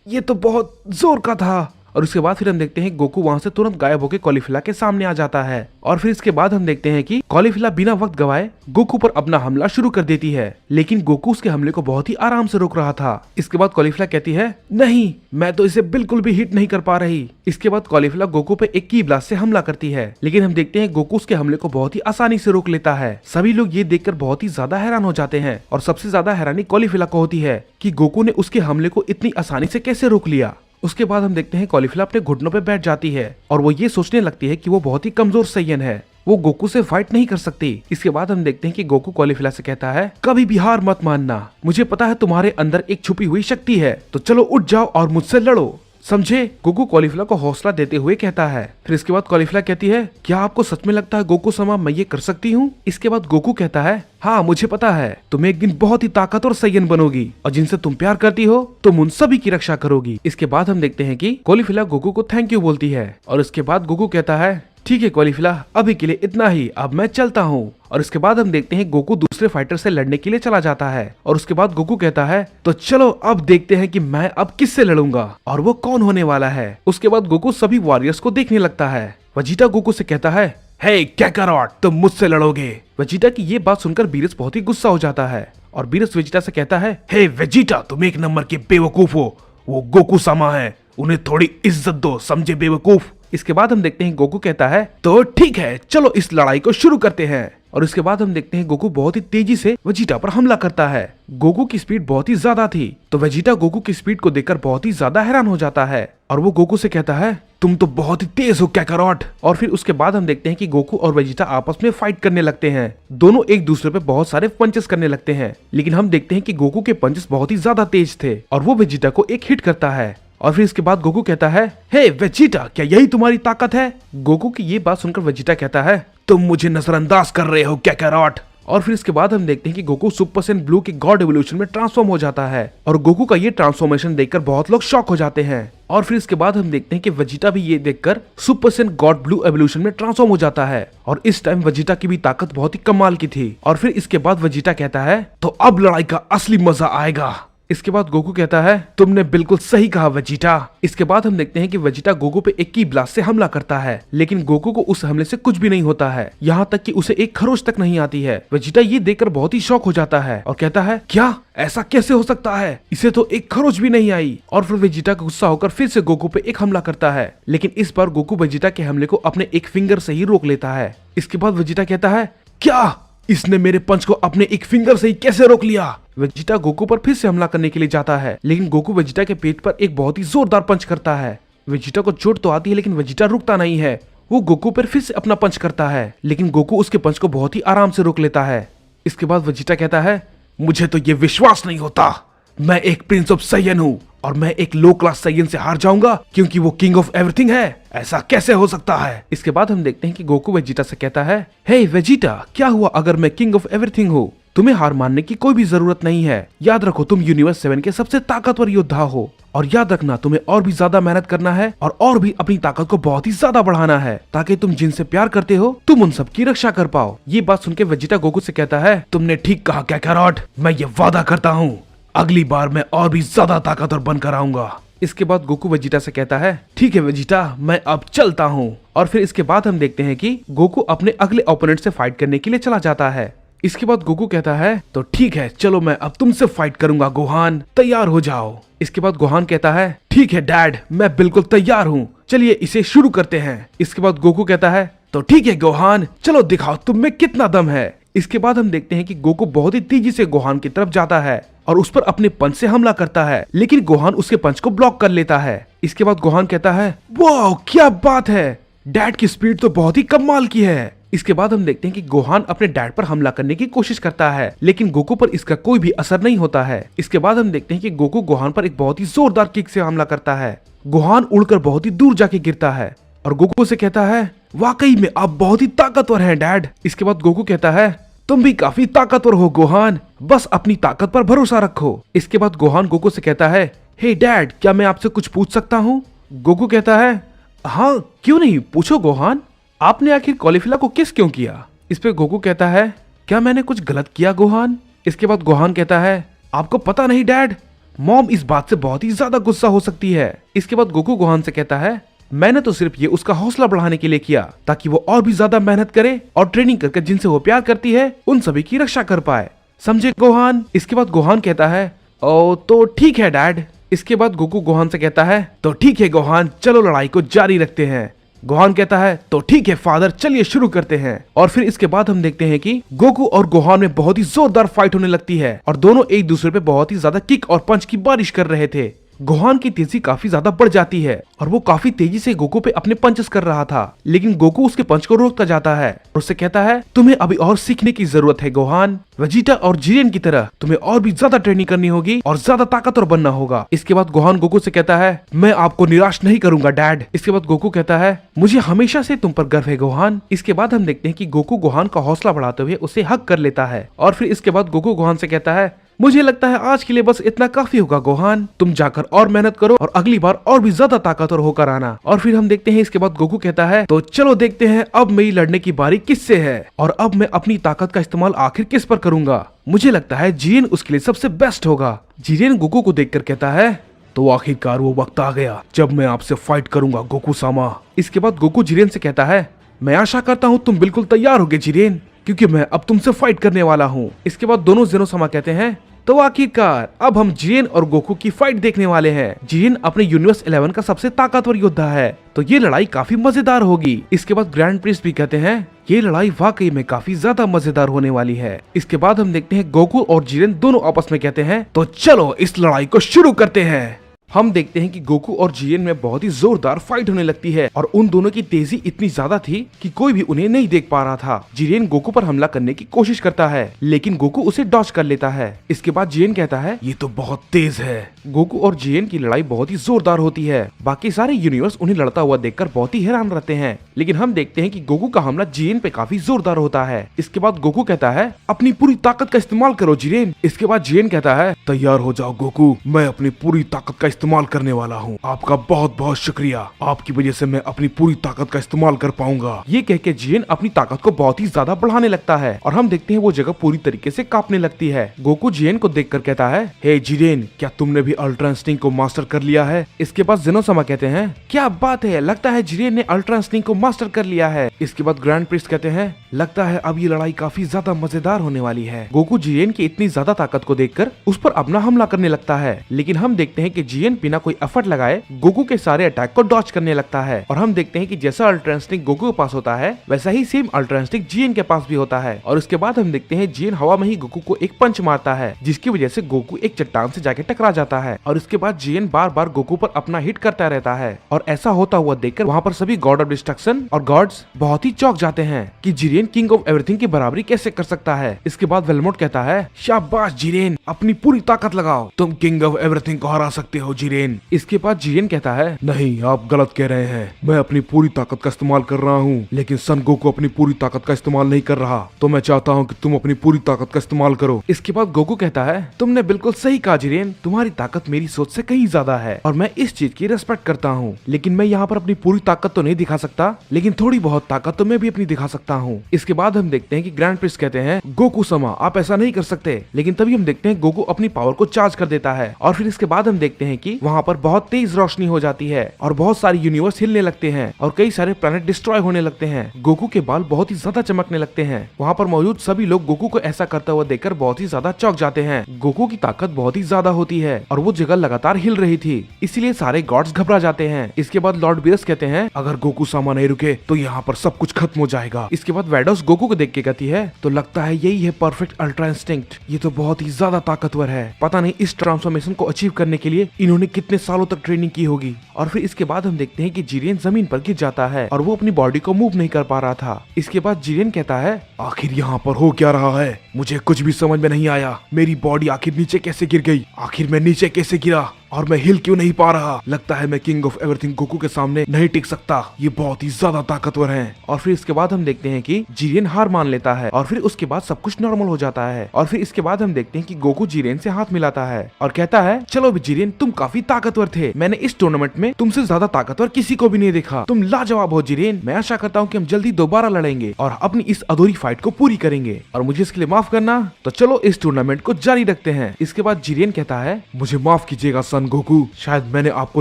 ये तो बहुत जोर का था। और उसके बाद फिर हम देखते हैं गोकू वहां से तुरंत गायब होकर कॉलीफिला के सामने आ जाता है। और फिर इसके बाद हम देखते हैं कि कॉलीफिला बिना वक्त गवाए गोकू पर अपना हमला शुरू कर देती है, लेकिन गोकू उसके हमले को बहुत ही आराम से रोक रहा था। इसके बाद कॉलीफिला कहती है नहीं, मैं तो इसे बिल्कुल भी हिट नहीं कर पा रही। इसके बाद कॉलीफिला गोकू पे एक की ब्लास्ट से हमला करती है, लेकिन हम देखते हैं गोकू उसके हमले को बहुत ही आसानी से रोक लेता है। सभी लोग ये देखकर बहुत ही ज्यादा हैरान हो जाते हैं और सबसे ज्यादा हैरानी कॉलीफिला को होती है कि गोकू ने उसके हमले को इतनी आसानी से कैसे रोक लिया। उसके बाद हम देखते हैं कॉलीफिला अपने घुटनों पे बैठ जाती है और वो ये सोचने लगती है कि वो बहुत ही कमजोर सैयन है, वो गोकू से फाइट नहीं कर सकती। इसके बाद हम देखते हैं कि गोकू कॉलीफिला से कहता है कभी भी हार मत मानना, मुझे पता है तुम्हारे अंदर एक छुपी हुई शक्ति है, तो चलो उठ जाओ और मुझसे लड़ो, समझे। गोकू कॉलीफिला को हौसला देते हुए कहता है। फिर इसके बाद कॉलीफिला कहती है क्या आपको सच में लगता है गोकू समा मैं ये कर सकती हूँ? इसके बाद गोकू कहता है हाँ मुझे पता है, तुम एक दिन बहुत ही ताकतवर सैयन बनोगी और जिनसे तुम प्यार करती हो तुम उन सभी की रक्षा करोगी। इसके बाद हम देखते हैं कि कॉलीफिला गोकू को थैंक यू बोलती है और उसके बाद गोकू कहता है ठीक है कॉलीफिला, अभी के लिए इतना ही, अब मैं चलता हूँ। और इसके बाद हम देखते हैं गोकू दूसरे फाइटर से लड़ने के लिए चला जाता है। और उसके बाद गोकू कहता है तो चलो अब देखते हैं कि मैं अब किससे लड़ूंगा और वो कौन होने वाला है। उसके बाद गोकू सभी वॉरियर्स को देखने लगता है। वेजिटा गोकू से कहता है, हे काकारोट, तुम मुझसे लड़ोगे। वेजिटा की ये बात सुनकर बीरस बहुत ही गुस्सा हो जाता है और बीरस वेजिटा से कहता है, हे वेजिटा, तुम एक नंबर के बेवकूफ हो, वो गोकू सामा है, उन्हें थोड़ी इज्जत दो, समझे बेवकूफ। इसके बाद हम देखते हैं गोकू कहता है तो ठीक है, चलो इस लड़ाई को शुरू करते हैं। और इसके बाद हम देखते हैं गोकू बहुत ही तेजी से वेजिटा पर हमला करता है। गोकू की स्पीड बहुत ही ज्यादा थी तो वेजिटा गोकू की स्पीड को देखकर बहुत ही ज्यादा हैरान हो जाता है और वो गोकू से कहता है, तुम तो बहुत ही तेज हो काकारोट। और फिर उसके बाद हम देखते हैं कि गोकू और वेजिटा आपस में फाइट करने लगते हैं। दोनों एक दूसरे पे बहुत सारे पंचेस करने लगते हैं, लेकिन हम देखते हैं कि गोकू के पंचेस बहुत ही ज्यादा तेज थे और वो वेजिटा को एक हिट करता है। और फिर इसके बाद गोकू कहता है, हे वेजिटा, क्या यही तुम्हारी ताकत है? गोकू की ये बात सुनकर वेजिटा कहता है, तुम मुझे नजरअंदाज कर रहे हो काकारोट। और फिर इसके बाद हम देखते हैं कि गोकू सुपर सैयन ब्लू के गॉड एवोल्यूशन में ट्रांसफॉर्म हो जाता है और गोकू का ये ट्रांसफॉर्मेशन देखकर बहुत लोग शॉक हो जाते हैं। और फिर इसके बाद हम देखते हैं कि वेजिटा भी ये देखकर super Saiyan God blue evolution में ट्रांसफॉर्म हो जाता है और इस टाइम वेजिटा की भी ताकत बहुत ही कमाल की थी। और फिर इसके बाद वेजिटा कहता है, तो अब लड़ाई का असली मजा आएगा। इसके बाद गोकू कहता है, तुमने बिल्कुल सही कहा वेजिटा। इसके बाद हम देखते हैं कि वेजिटा गोकू पे एक की ब्लास्ट से हमला करता है, लेकिन गोकू को उस हमले से कुछ भी नहीं होता है, यहाँ तक कि उसे एक खरोच तक नहीं आती है। वेजिटा ये देखकर बहुत ही शॉक हो जाता है और कहता है, क्या ऐसा कैसे हो सकता है, इसे तो एक खरोच भी नहीं आई। और फिर वेजिटा का गुस्सा होकर फिर से गोकू पे एक हमला करता है, लेकिन इस बार गोकू वेजिटा के हमले को अपने एक फिंगर से ही रोक लेता है। इसके बाद वेजिटा कहता है, क्या इसने मेरे पंच को अपने एक फिंगर से ही कैसे रोक लिया? वेजिटा गोकू पर फिर से हमला करने के लिए जाता है, लेकिन गोकू वेजिटा के पेट पर एक बहुत ही जोरदार पंच करता है। वेजिटा को चोट तो आती है, लेकिन वेजिटा रुकता नहीं है। वो गोकू पर फिर से अपना पंच करता है, लेकिन गोकू उसके पंच को बहुत ही आराम से रोक लेता है। इसके बाद वेजिटा कहता है, मुझे तो ये विश्वास नहीं होता, मैं एक प्रिंस ऑफ साइयन हूँ और मैं एक लो क्लास साइयन से हार जाऊंगा क्योंकि वो किंग ऑफ एवरीथिंग है, ऐसा कैसे हो सकता है? इसके बाद हम देखते हैं कि गोकू वेजिटा से कहता है, हे वेजिटा, क्या हुआ अगर मैं किंग ऑफ एवरीथिंग हूँ? तुम्हें हार मानने की कोई भी जरूरत नहीं है। याद रखो, तुम यूनिवर्स 7 के सबसे ताकतवर योद्धा हो और याद रखना, तुम्हें और भी ज्यादा मेहनत करना है और भी अपनी ताकत को बहुत ही ज्यादा बढ़ाना है ताकि तुम जिनसे प्यार करते हो तुम उन सब की रक्षा कर पाओ। ये बात सुनकर वेजिटा गोकू से कहता है, तुमने ठीक कहा काकारोट, मैं ये वादा करता हूँ अगली बार मैं और भी ज्यादा ताकतवर बनकर आऊंगा। इसके बाद गोकू वेजिटा से कहता है, ठीक है वेजिटा, मैं अब चलता हूँ। और फिर इसके बाद हम देखते हैं कि गोकू अपने अगले ओपोनेंट से फाइट करने के लिए चला जाता है। इसके बाद गोकू कहता है, तो ठीक है, चलो मैं अब तुमसे फाइट करूंगा गोहान, तैयार हो जाओ। इसके बाद गोहान कहता है, ठीक है डैड, मैं बिल्कुल तैयार हूँ, चलिए इसे शुरू करते हैं। इसके बाद गोकू कहता है, तो ठीक है गोहान, चलो दिखाओ तुम में कितना दम है। इसके बाद हम देखते हैं कि गोकू बहुत ही तेजी से गोहान की तरफ जाता है और उस पर अपने पंच से हमला करता है, लेकिन गोहान उसके पंच को ब्लॉक कर लेता है। इसके बाद गोहान कहता है, वाह क्या बात है, डैड की स्पीड तो बहुत ही कमाल की है। इसके बाद हम देखते हैं कि गोहान अपने डैड पर हमला करने की कोशिश करता है, लेकिन गोकू पर इसका कोई भी असर नहीं होता है। इसके बाद हम देखते हैं कि गोकू गोहान पर एक बहुत ही जोरदार किक से हमला करता है। गोहान उड़कर बहुत ही दूर जाके गिरता है और गोकू से कहता है, वाकई में आप बहुत ही ताकतवर हैं डैड। इसके बाद गोकू कहता है, तुम भी काफी ताकतवर हो गोहान, बस अपनी ताकत पर भरोसा रखो। इसके बाद गोहान गोकू से कहता है, हे डैड, क्या मैं आपसे कुछ पूछ सकता हूँ? गोकू कहता है, हाँ क्यों नहीं, पूछो गोहान, आपने आखिर कॉलीफिला को किस क्यों किया? इस पे गोकू कहता है, क्या मैंने कुछ गलत किया गोहान? इसके बाद गोहान कहता है, आपको पता नहीं डैड, मॉम इस बात से बहुत ही ज्यादा गुस्सा हो सकती है। इसके बाद गोकू गोहान से कहता है, मैंने तो सिर्फ ये उसका हौसला बढ़ाने के लिए किया ताकि वो और भी ज्यादा मेहनत करे और ट्रेनिंग करके जिनसे वो प्यार करती है उन सभी की रक्षा कर पाए, समझे गोहान? इसके बाद गोहान कहता है, ओ तो ठीक है डैड। इसके बाद गोकू गोहान से कहता है, तो ठीक है गोहान, चलो लड़ाई को जारी रखते हैं। गोहान कहता है, तो ठीक है फादर, चलिए शुरू करते हैं। और फिर इसके बाद हम देखते हैं कि गोकू और गोहान में बहुत ही जोरदार फाइट होने लगती है और दोनों एक दूसरे पे बहुत ही ज्यादा किक और पंच की बारिश कर रहे थे। गोहान की तेजी काफी ज्यादा बढ़ जाती है और वो काफी तेजी से गोकू पे अपने पंचेस कर रहा था, लेकिन गोकू उसके पंच को रोकता जाता है और उससे कहता है, तुम्हें अभी और सीखने की जरूरत है गोहान, वेजिटा और जिरेन की तरह तुम्हें और भी ज्यादा ट्रेनिंग करनी होगी और ज्यादा ताकतवर बनना होगा। इसके बाद गोहान गोकू से कहता है, मैं आपको निराश नहीं करूंगा डैड। इसके बाद गोकू कहता है, मुझे हमेशा से तुम पर गर्व है गोहान। इसके बाद हम देखते हैं कि गोकू गोहान का हौसला बढ़ाते हुए उसे हक कर लेता है और फिर इसके बाद गोकू गोहान से कहता है, मुझे लगता है आज के लिए बस इतना काफी होगा गोहान, तुम जाकर और मेहनत करो और अगली बार और भी ज्यादा ताकतवर होकर आना। और फिर हम देखते हैं इसके बाद गोकू कहता है तो चलो देखते हैं अब मेरी लड़ने की बारी किससे है और अब मैं अपनी ताकत का इस्तेमाल आखिर किस पर करूंगा। मुझे लगता है जिरेन उसके लिए सबसे बेस्ट होगा। जिरेन गोकू को देखकर कहता है तो आखिरकार वो वक्त आ गया जब मैं आपसे फाइट करूंगा गोकू सामा। इसके बाद गोकू जिरेन से कहता है मैं आशा करता हूँ तुम बिल्कुल तैयार होगे जिरेन, क्योंकि मैं अब तुमसे फाइट करने वाला हूँ। इसके बाद दोनों जेनोसामा कहते हैं तो आखिरकार अब हम जिरेन और गोकू की फाइट देखने वाले हैं। जिरेन अपने यूनिवर्स 11 का सबसे ताकतवर योद्धा है, तो ये लड़ाई काफी मजेदार होगी। इसके बाद ग्रैंड प्रिंस भी कहते हैं ये लड़ाई वाकई में काफी ज्यादा मजेदार होने वाली है। इसके बाद हम देखते हैं गोकू और जिरेन दोनों आपस में कहते हैं तो चलो इस लड़ाई को शुरू करते हैं। हम देखते हैं कि गोकू और जिरेन में बहुत ही जोरदार फाइट होने लगती है और उन दोनों की तेजी इतनी ज्यादा थी कि कोई भी उन्हें नहीं देख पा रहा था। जिरेन गोकू पर हमला करने की कोशिश करता है लेकिन गोकू उसे डॉज कर लेता है। इसके बाद जिरेन कहता है ये तो बहुत तेज है। गोकू और जिरेन की लड़ाई बहुत ही जोरदार होती है। बाकी सारे यूनिवर्स उन्हें लड़ता हुआ देखकर बहुत ही हैरान रहते हैं, लेकिन हम देखते हैं कि गोकू का हमला जिरेन पे काफी जोरदार होता है। इसके बाद गोकू कहता है अपनी पूरी ताकत का इस्तेमाल करो जिरेन। इसके बाद जिरेन कहता है तैयार हो जाओ गोकू, मैं अपनी पूरी ताकत का इस्तेमाल करने वाला हूँ। आपका बहुत बहुत शुक्रिया, आपकी वजह से मैं अपनी पूरी ताकत का इस्तेमाल कर पाऊंगा। ये कह के जिरेन अपनी ताकत को बहुत ही ज्यादा बढ़ाने लगता है और हम देखते हैं वो जगह पूरी तरीके से कांपने लगती है। गोकू जिरेन को देखकर कहता है हे जिरेन, क्या तुमने भी अल्ट्रा इंस्टिंक्ट को मास्टर कर लिया है? इसके बाद जेनोसामा कहते हैं क्या बात है, लगता है जिरेन ने अल्ट्रा इंस्टिंक्ट को मास्टर कर लिया है। इसके बाद ग्रैंड प्रिस्ट कहते हैं लगता है अब ये लड़ाई काफी ज्यादा मजेदार होने वाली है। गोकू जिरेन की इतनी ज्यादा ताकत को देखकर उस पर अपना हमला करने लगता है, लेकिन हम देखते हैं कि जिरेन बिना कोई एफर्ट लगाए गोकू के सारे अटैक को डॉच करने लगता है। और हम देखते हैं कि जैसा अल्ट्रा इंस्टिंक्ट गोकू के पास होता है वैसा ही सेम अल्ट्रा इंस्टिंक्ट जिरेन के पास भी होता है। और उसके बाद हम देखते हैं जिरेन हवा में ही गोकू को एक पंच मारता है, जिसकी वजह से गोकू एक चट्टान से जाके टकरा जाता है। और उसके बाद जिरेन बार बार गोकू पर अपना हिट करता रहता है और ऐसा होता हुआ देखकर वहाँ पर सभी गॉड ऑफ डिस्ट्रक्शन और गॉड्स बहुत ही चौंक जाते हैं कि जिरेन किंग ऑफ एवरीथिंग की बराबरी कैसे कर सकता है। इसके बाद वेलमोट कहता है शाबाश जिरेन, अपनी पूरी ताकत लगाओ, तुम किंग ऑफ एवरीथिंग को हरा सकते हो जिरेन। इसके बाद जिरेन कहता है नहीं, आप गलत कह रहे हैं, मैं अपनी पूरी ताकत का इस्तेमाल कर रहा हूँ, लेकिन सन गोकू अपनी पूरी ताकत का इस्तेमाल नहीं कर रहा, तो मैं चाहता हूँ कि तुम अपनी पूरी ताकत का इस्तेमाल करो। इसके बाद गोकू कहता है तुमने बिल्कुल सही कहा जिरेन, तुम्हारी ताकत मेरी सोच से कहीं ज्यादा है और मैं इस चीज की रेस्पेक्ट करता हूँ, लेकिन मैं यहाँ पर अपनी पूरी ताकत तो नहीं दिखा सकता, लेकिन थोड़ी बहुत ताकत तो मैं भी अपनी दिखा सकता हूँ। इसके बाद हम देखते हैं कि ग्रैंड प्रिंस कहते हैं गोकू समा आप ऐसा नहीं कर सकते, लेकिन तभी हम देखते हैं गोकू अपनी पावर को चार्ज कर देता है और फिर इसके बाद हम देखते हैं कि वहाँ पर बहुत तेज रोशनी हो जाती है और बहुत सारे यूनिवर्स हिलने लगते हैं और कई सारे प्लैनेट डिस्ट्रॉय होने लगते हैं। गोकू के बाल बहुत ही ज्यादा चमकने लगते हैं। वहाँ पर मौजूद सभी लोग गोकू को ऐसा करता हुआ देखकर बहुत ही ज्यादा चौंक जाते हैं। गोकू की ताकत बहुत ही ज्यादा होती है और वो जगह लगातार हिल रही थी, इसीलिए सारे गॉड्स घबरा जाते हैं। इसके बाद लॉर्ड बीरस कहते हैं अगर गोकू सामा नहीं रुके तो यहाँ पर सब कुछ खत्म हो जाएगा। इसके बाद वैडोस गोकू को देख के कहती है तो लगता है यही है परफेक्ट अल्ट्रा इंस्टिंक्ट, ये तो बहुत ही ज्यादा ताकतवर है, पता नहीं इस ट्रांसफॉर्मेशन को अचीव करने के लिए इन्होंने कितने सालों तक ट्रेनिंग की होगी। और फिर इसके बाद हम देखते हैं कि जिरेन जमीन पर गिर जाता है और वो अपनी बॉडी को मूव नहीं कर पा रहा था। इसके बाद जिरेन कहता है आखिर यहाँ पर हो क्या रहा है, मुझे कुछ भी समझ में नहीं आया, मेरी बॉडी आखिर नीचे कैसे गिर गई, आखिर मैं नीचे कैसे गिरा और मैं हिल क्यों नहीं पा रहा, लगता है मैं किंग ऑफ एवरीथिंग गोकू के सामने नहीं टिक सकता, ये बहुत ही ज्यादा ताकतवर हैं। और फिर इसके बाद हम देखते हैं कि जिरेन हार मान लेता है और फिर उसके बाद सब कुछ नॉर्मल हो जाता है। और फिर इसके बाद हम देखते हैं कि गोकू जिरेन से हाथ मिलाता है और कहता है चलो भी जिरेन, तुम काफी ताकतवर थे, मैंने इस टूर्नामेंट में तुमसे ज्यादा ताकतवर किसी को भी नहीं देखा, तुम लाजवाब हो जिरेन, मैं आशा करता हूँ कि हम जल्दी दोबारा लड़ेंगे और अपनी इस अधूरी फाइट को पूरी करेंगे और मुझे इसके लिए माफ करना, तो चलो इस टूर्नामेंट को जारी रखते हैं। इसके बाद जिरेन कहता है मुझे माफ कीजिएगा सन गोकू, शायद मैंने आपको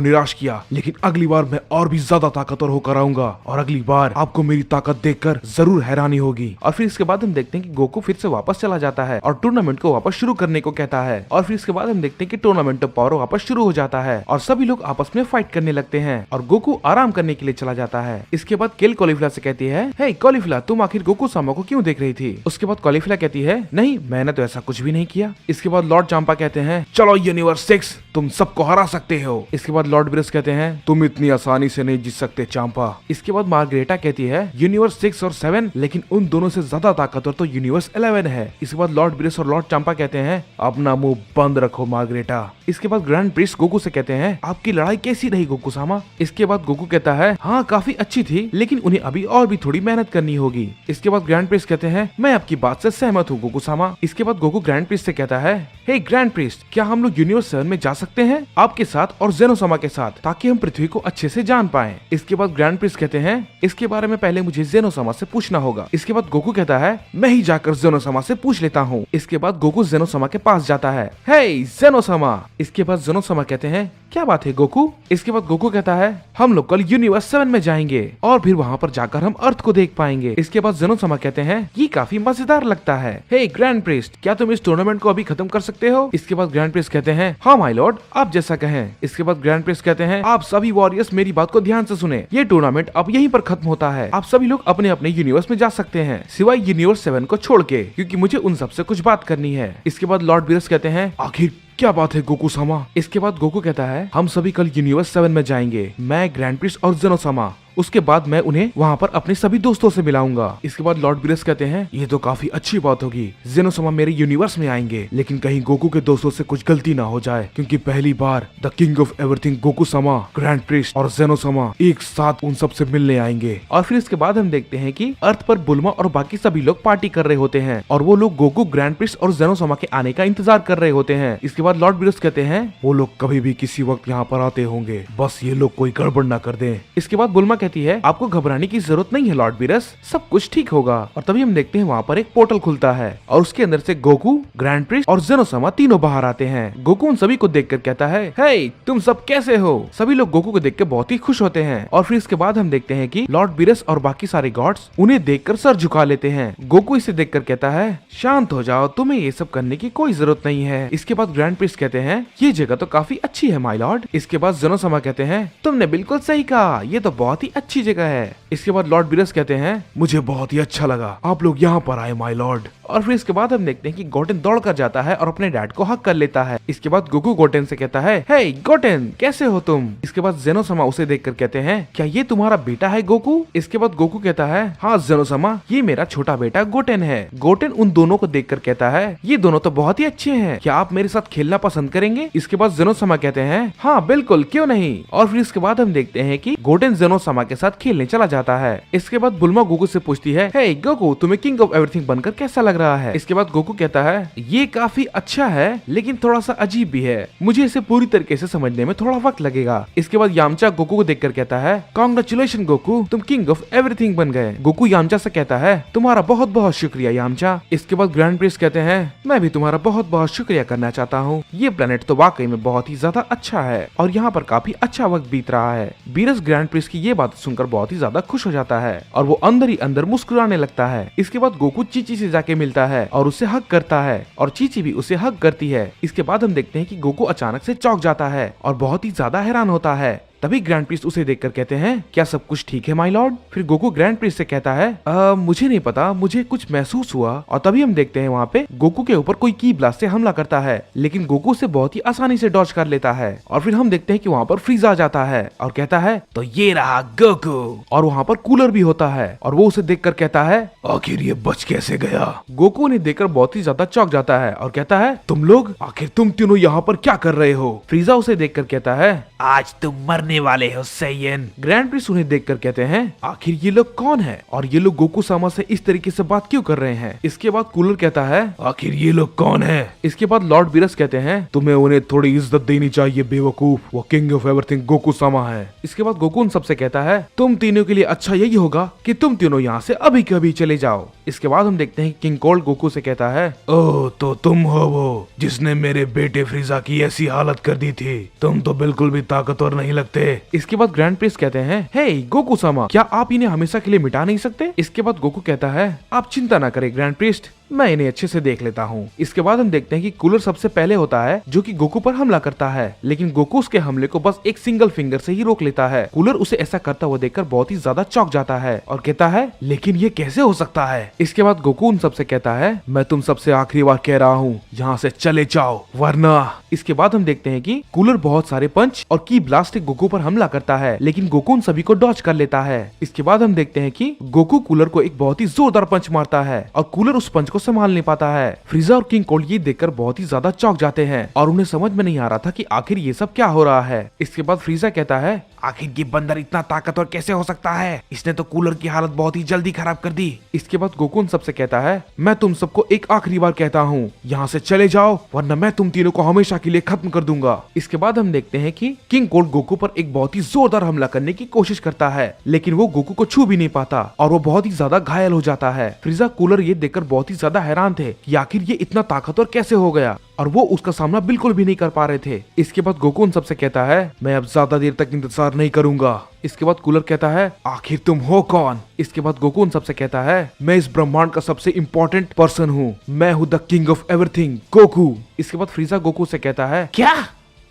निराश किया, लेकिन अगली बार मैं और भी ज्यादा ताकतवर होकर आऊंगा और अगली बार आपको मेरी ताकत देखकर जरूर हैरानी होगी। और फिर इसके बाद हम देखते हैं कि गोकू फिर से वापस चला जाता है और टूर्नामेंट को वापस शुरू करने को कहता है। और फिर इसके बाद हम देखते हैं कि टूर्नामेंट ऑफ पावर वापस शुरू हो जाता है और सभी लोग आपस में फाइट करने लगते हैं और गोकू आराम करने के लिए चला जाता है। इसके बाद केल कॉलीफ्ला से कहती है हे कॉलीफ्ला, तुम आखिर गोकू सामा को क्यों देख रही थी? उसके बाद कॉलीफ्ला कहती है नहीं, मैंने तो ऐसा कुछ भी नहीं किया। इसके बाद लॉर्ड चांपा कहते हैं चलो यूनिवर्स 6 तुम सबको हरा सकते हो। इसके बाद लॉर्ड ब्रिस कहते हैं तुम इतनी आसानी से नहीं जीत सकते चांपा। इसके बाद मार्गरेटा कहती है यूनिवर्स 6 और 7, लेकिन उन दोनों से ज्यादा ताकतवर तो यूनिवर्स 11 है। इसके बाद लॉर्ड ब्रिस और लॉर्ड चांपा कहते हैं अपना मुंह बंद रखो मार्गरेटा। इसके बाद ग्रैंड प्रिस्ट गोकू से कहते हैं आपकी लड़ाई कैसी रही गोकू सामा। इसके बाद गोकू कहता है हाँ काफी अच्छी थी, लेकिन उन्हें अभी और भी थोड़ी मेहनत करनी होगी। इसके बाद ग्रैंड प्रिस्ट कहते हैं मैं आपकी बात से सहमत हूँ गोकू सामा। इसके बाद गोकू ग्रैंड प्रिस्ट से कहता है हे ग्रैंड प्रिस्ट, क्या हम लोग यूनिवर्स 7 में जा सकते हैं आपके साथ और जेनोसामा के साथ, ताकि हम पृथ्वी को अच्छे से जान पाएं। इसके बाद ग्रैंड प्रिस्ट कहते हैं इसके बारे में पहले मुझे जेनोसामा से पूछना होगा। इसके बाद गोकू कहता है मैं ही जाकर जेनोसामा से पूछ लेता हूँ। इसके बाद गोकू जेनोसामा के पास जाता है हे जेनोसामा। इसके बाद जेनोसामा कहते हैं क्या बात है गोकू। इसके बाद गोकू कहता है हम लोग कल यूनिवर्स 7 में जाएंगे और फिर वहाँ पर जाकर हम अर्थ को देख पाएंगे। इसके बाद जेनोसामा कहते हैं ये काफी मजेदार लगता है। हे ग्रैंड प्रिस्ट, क्या तुम इस टूर्नामेंट को अभी खत्म कर सकते हो। इसके बाद ग्रैंड प्रिस्ट कहते हैं हाँ माय लॉर्ड, आप जैसा कहें। इसके बाद ग्रैंड प्रिस्ट कहते हैं आप सभी वॉरियर्स मेरी बात को ध्यान से सुने, ये टूर्नामेंट अब यहीं पर खत्म होता है। आप सभी लोग अपने अपने यूनिवर्स में जा सकते हैं सिवाय यूनिवर्स 7 को छोड़ के, क्योंकि मुझे उन सबसे कुछ बात करनी है। इसके बाद लॉर्ड ब्रिस कहते हैं आखिर क्या बात है गोकू सामा। इसके बाद गोकू कहता है हम सभी कल यूनिवर्स 7 में जाएंगे, मैं ग्रैंड प्रिस्ट और जेनोसामा। उसके बाद मैं उन्हें वहाँ पर अपने सभी दोस्तों से मिलाऊंगा। इसके बाद लॉर्ड ब्रिस कहते हैं ये तो काफी अच्छी बात होगी, जेनोसामा मेरे यूनिवर्स में आएंगे, लेकिन कहीं गोकू के दोस्तों से कुछ गलती ना हो जाए, क्योंकि पहली बार the king of everything Goku सामा, ग्रैंड प्रिस्ट और जेनोसामा एक साथ उन सब से मिलने आएंगे। और फिर इसके बाद हम देखते हैं कि अर्थ पर बुल्मा और बाकी सभी लोग पार्टी कर रहे होते हैं और वो लोग गोकू, ग्रैंड प्रिस्ट और जेनोसामा के आने का इंतजार कर रहे होते हैं। इसके बाद लॉर्ड ब्रिस कहते हैं वो लोग कभी भी किसी वक्त यहाँ पर आते होंगे, बस ये लोग कोई गड़बड़ ना कर दें। इसके बाद बुल्मा कहती है आपको घबराने की जरूरत नहीं है लॉर्ड ब्रिस, सब कुछ ठीक होगा। और तभी हम देखते हैं वहाँ पर एक पोर्टल खुलता है और उसके अंदर से गोकू, ग्रैंड प्रिस्ट और जेनोसामा तीनों बाहर आते हैं। गोकू उन सभी को देखकर कहता है हे तुम सब कैसे हो। सभी लोग गोकू को देख कर बहुत ही खुश होते हैं। और फिर इसके बाद हम देखते हैं कि लॉर्ड ब्रिस और बाकी सारे गॉड्स उन्हें देखकर सर झुका लेते हैं। गोकू इसे देखकर कहता है शांत हो जाओ, तुम्हें ये सब करने की कोई जरूरत नहीं है। इसके बाद ग्रैंड प्रिस्ट कहते हैं ये जगह तो काफी अच्छी है माय लॉर्ड। इसके बाद जेनोसामा कहते हैं तुमने बिल्कुल सही कहा, ये तो बहुत ही अच्छी जगह है। इसके बाद लॉर्ड ब्रिस कहते हैं मुझे बहुत ही अच्छा लगा आप लोग यहाँ पर आए माय लॉर्ड। और फिर इसके बाद हम देखते हैं कि गोटेन दौड़कर जाता है और अपने डैड को हक कर लेता है। इसके बाद गोकू गोटेन से कहता है हे गोटेन कैसे हो तुम। इसके बाद जेनोसामा उसे देखकर कहते हैं क्या ये तुम्हारा बेटा है गोकू। इसके बाद गोकू कहता है हाँ जेनोसामा, ये मेरा छोटा बेटा गोटेन है। गोटेन उन दोनों को देखकर कहता है ये दोनों तो बहुत ही अच्छे हैं, क्या आप मेरे साथ खेलना पसंद करेंगे। इसके बाद जेनोसामा कहते हैं हाँ बिल्कुल, क्यों नहीं। और फिर इसके बाद हम देखते हैं कि गोटेन जेनोसामा के साथ खेलने चला जाता है। इसके बाद बुल्मा गोकू से पूछती है हे गोकू तुम्हें किंग ऑफ एवरीथिंग बनकर कैसा लग रहा है। इसके बाद गोकू कहता है ये काफी अच्छा है, लेकिन थोड़ा सा अजीब भी है, मुझे इसे पूरी तरीके से समझने में थोड़ा वक्त लगेगा। इसके बाद यामचा गोकू को देखकर कहता है कांग्रेचुलेशन गोकू, तुम किंग ऑफ एवरीथिंग बन गए। गोकू यामचा से कहता है तुम्हारा बहुत बहुत शुक्रिया यामचा। इसके बाद ग्रैंड प्रिस्ट कहते हैं मैं भी तुम्हारा बहुत बहुत शुक्रिया करना चाहता हूँ, ये प्लेनेट तो वाकई में बहुत ही ज्यादा अच्छा है और यहाँ पर काफी अच्छा वक्त बीत रहा है। बीरस ग्रैंड प्रिस्ट की ये बात सुनकर बहुत ही ज्यादा खुश हो जाता है और वो अंदर ही अंदर मुस्कुराने लगता है। इसके बाद गोकू चीची से जाके मिलता है और उसे हक करता है और चीची भी उसे हक करती है। इसके बाद हम देखते हैं कि गोकू अचानक से चौंक जाता है और बहुत ही ज्यादा हैरान होता है। तभी ग्रैंड प्रिस्ट उसे देखकर कहते हैं क्या सब कुछ ठीक है माय लॉर्ड। फिर गोकू ग्रैंड प्रिस्ट से कहता है मुझे नहीं पता, मुझे कुछ महसूस हुआ। और तभी हम देखते हैं वहाँ पे गोकू के ऊपर कोई की ब्लास्ट से हमला करता है, लेकिन गोकू उसे बहुत ही आसानी से डॉज कर लेता है। और फिर हम देखते हैं कि वहाँ पर फ्रीज आ जाता है और कहता है तो ये रहा गोकू। और वहाँ पर कूलर भी होता है और वो उसे देखकर कहता है आखिर ये बच कैसे गया। गोकू उन्हें देखकर बहुत ही ज्यादा चौंक जाता है और कहता है तुम लोग, आखिर तुम तीनों यहाँ पर क्या कर रहे हो। फ्रीजा उसे देखकर कहता है आज तुम मरने वाले हो सैयन। ग्रैंड प्रिस्ट उन्हें देखकर कहते हैं आखिर ये लोग कौन है और ये लोग गोकू सामा से इस तरीके से बात क्यों कर रहे हैं। इसके बाद कूलर कहता है आखिर ये लोग कौन है। इसके बाद लॉर्ड बीरस कहते हैं तुम्हें उन्हें थोड़ी इज्जत देनी चाहिए बेवकूफ, वो किंग ऑफ एवरीथिंग गोकू सामा है। इसके बाद गोकू उन सबसे कहता है तुम तीनों के लिए अच्छा यही होगा कि तुम तीनों यहाँ से अभी कभी चले जाओ। इसके बाद हम देखते हैं किंग कोल्ड गोकू से कहता है ओह तो तुम हो वो जिसने मेरे बेटे फ्रीजा की ऐसी हालत कर दी थी, तुम तो बिल्कुल भी ताकतवर नहीं लगते। इसके बाद ग्रैंड प्रिस्ट कहते हैं हे गोकू सामा, क्या आप इन्हें हमेशा के लिए मिटा नहीं सकते। इसके बाद गोकू कहता है आप चिंता ना करें ग्रैंड प्रिस्ट, मैं इन्हें अच्छे से देख लेता हूँ। इसके बाद हम देखते हैं कि कूलर सबसे पहले होता है जो कि गोकू पर हमला करता है, लेकिन गोकू उसके हमले को बस एक सिंगल फिंगर से ही रोक लेता है। कूलर उसे ऐसा करता हुआ देखकर बहुत ही ज्यादा चौंक जाता है और कहता है लेकिन ये कैसे हो सकता है। इसके बाद गोकू उन सबसे कहता है मैं तुम सबसे आखिरी बार कह रहा हूँ यहाँ से चले जाओ वरना। इसके बाद हम देखते हैं कि कूलर बहुत सारे पंच और की ब्लास्ट गोकू पर हमला करता है, लेकिन गोकू उन सभी को डॉज कर लेता है। इसके बाद हम देखते हैं कि गोकू कूलर को एक बहुत ही जोरदार पंच मारता है और कूलर उस पंच को संभाल नहीं पाता है। फ्रीजा और किंग कोल्ड ये देखकर बहुत ही ज्यादा चौंक जाते हैं और उन्हें समझ में नहीं आ रहा था कि आखिर ये सब क्या हो रहा है। इसके बाद फ्रीजा कहता है आखिर ये बंदर इतना ताकतवर कैसे हो सकता है, इसने तो कूलर की हालत बहुत ही जल्दी खराब कर दी। इसके बाद गोकू उन सबसे कहता है मैं तुम सबको एक आखिरी बार कहता हूँ यहाँ से चले जाओ वरना मैं तुम तीनों को हमेशा के लिए खत्म कर दूंगा। इसके बाद हम देखते हैं कि किंग कोल्ड गोकू पर एक बहुत ही जोरदार हमला करने की कोशिश करता है, लेकिन वो गोकू को छू भी नहीं पाता और वो बहुत ही ज्यादा घायल हो जाता है। फ्रीजा कूलर ये देखकर बहुत ही ज्यादा हैरान थे कि आखिर ये इतना ताकतवर कैसे हो गया और वो उसका सामना बिल्कुल भी नहीं कर पा रहे थे। इसके बाद गोकू उन सबसे कहता है मैं अब ज्यादा देर तक इंतजार नहीं करूंगा। इसके बाद कूलर कहता है आखिर तुम हो कौन। इसके बाद गोकू उन सबसे कहता है मैं इस ब्रह्मांड का सबसे इम्पोर्टेंट पर्सन हूँ, मैं हूँ the king of everything Goku. इसके बाद फ्रीजा गोकू से कहता है क्या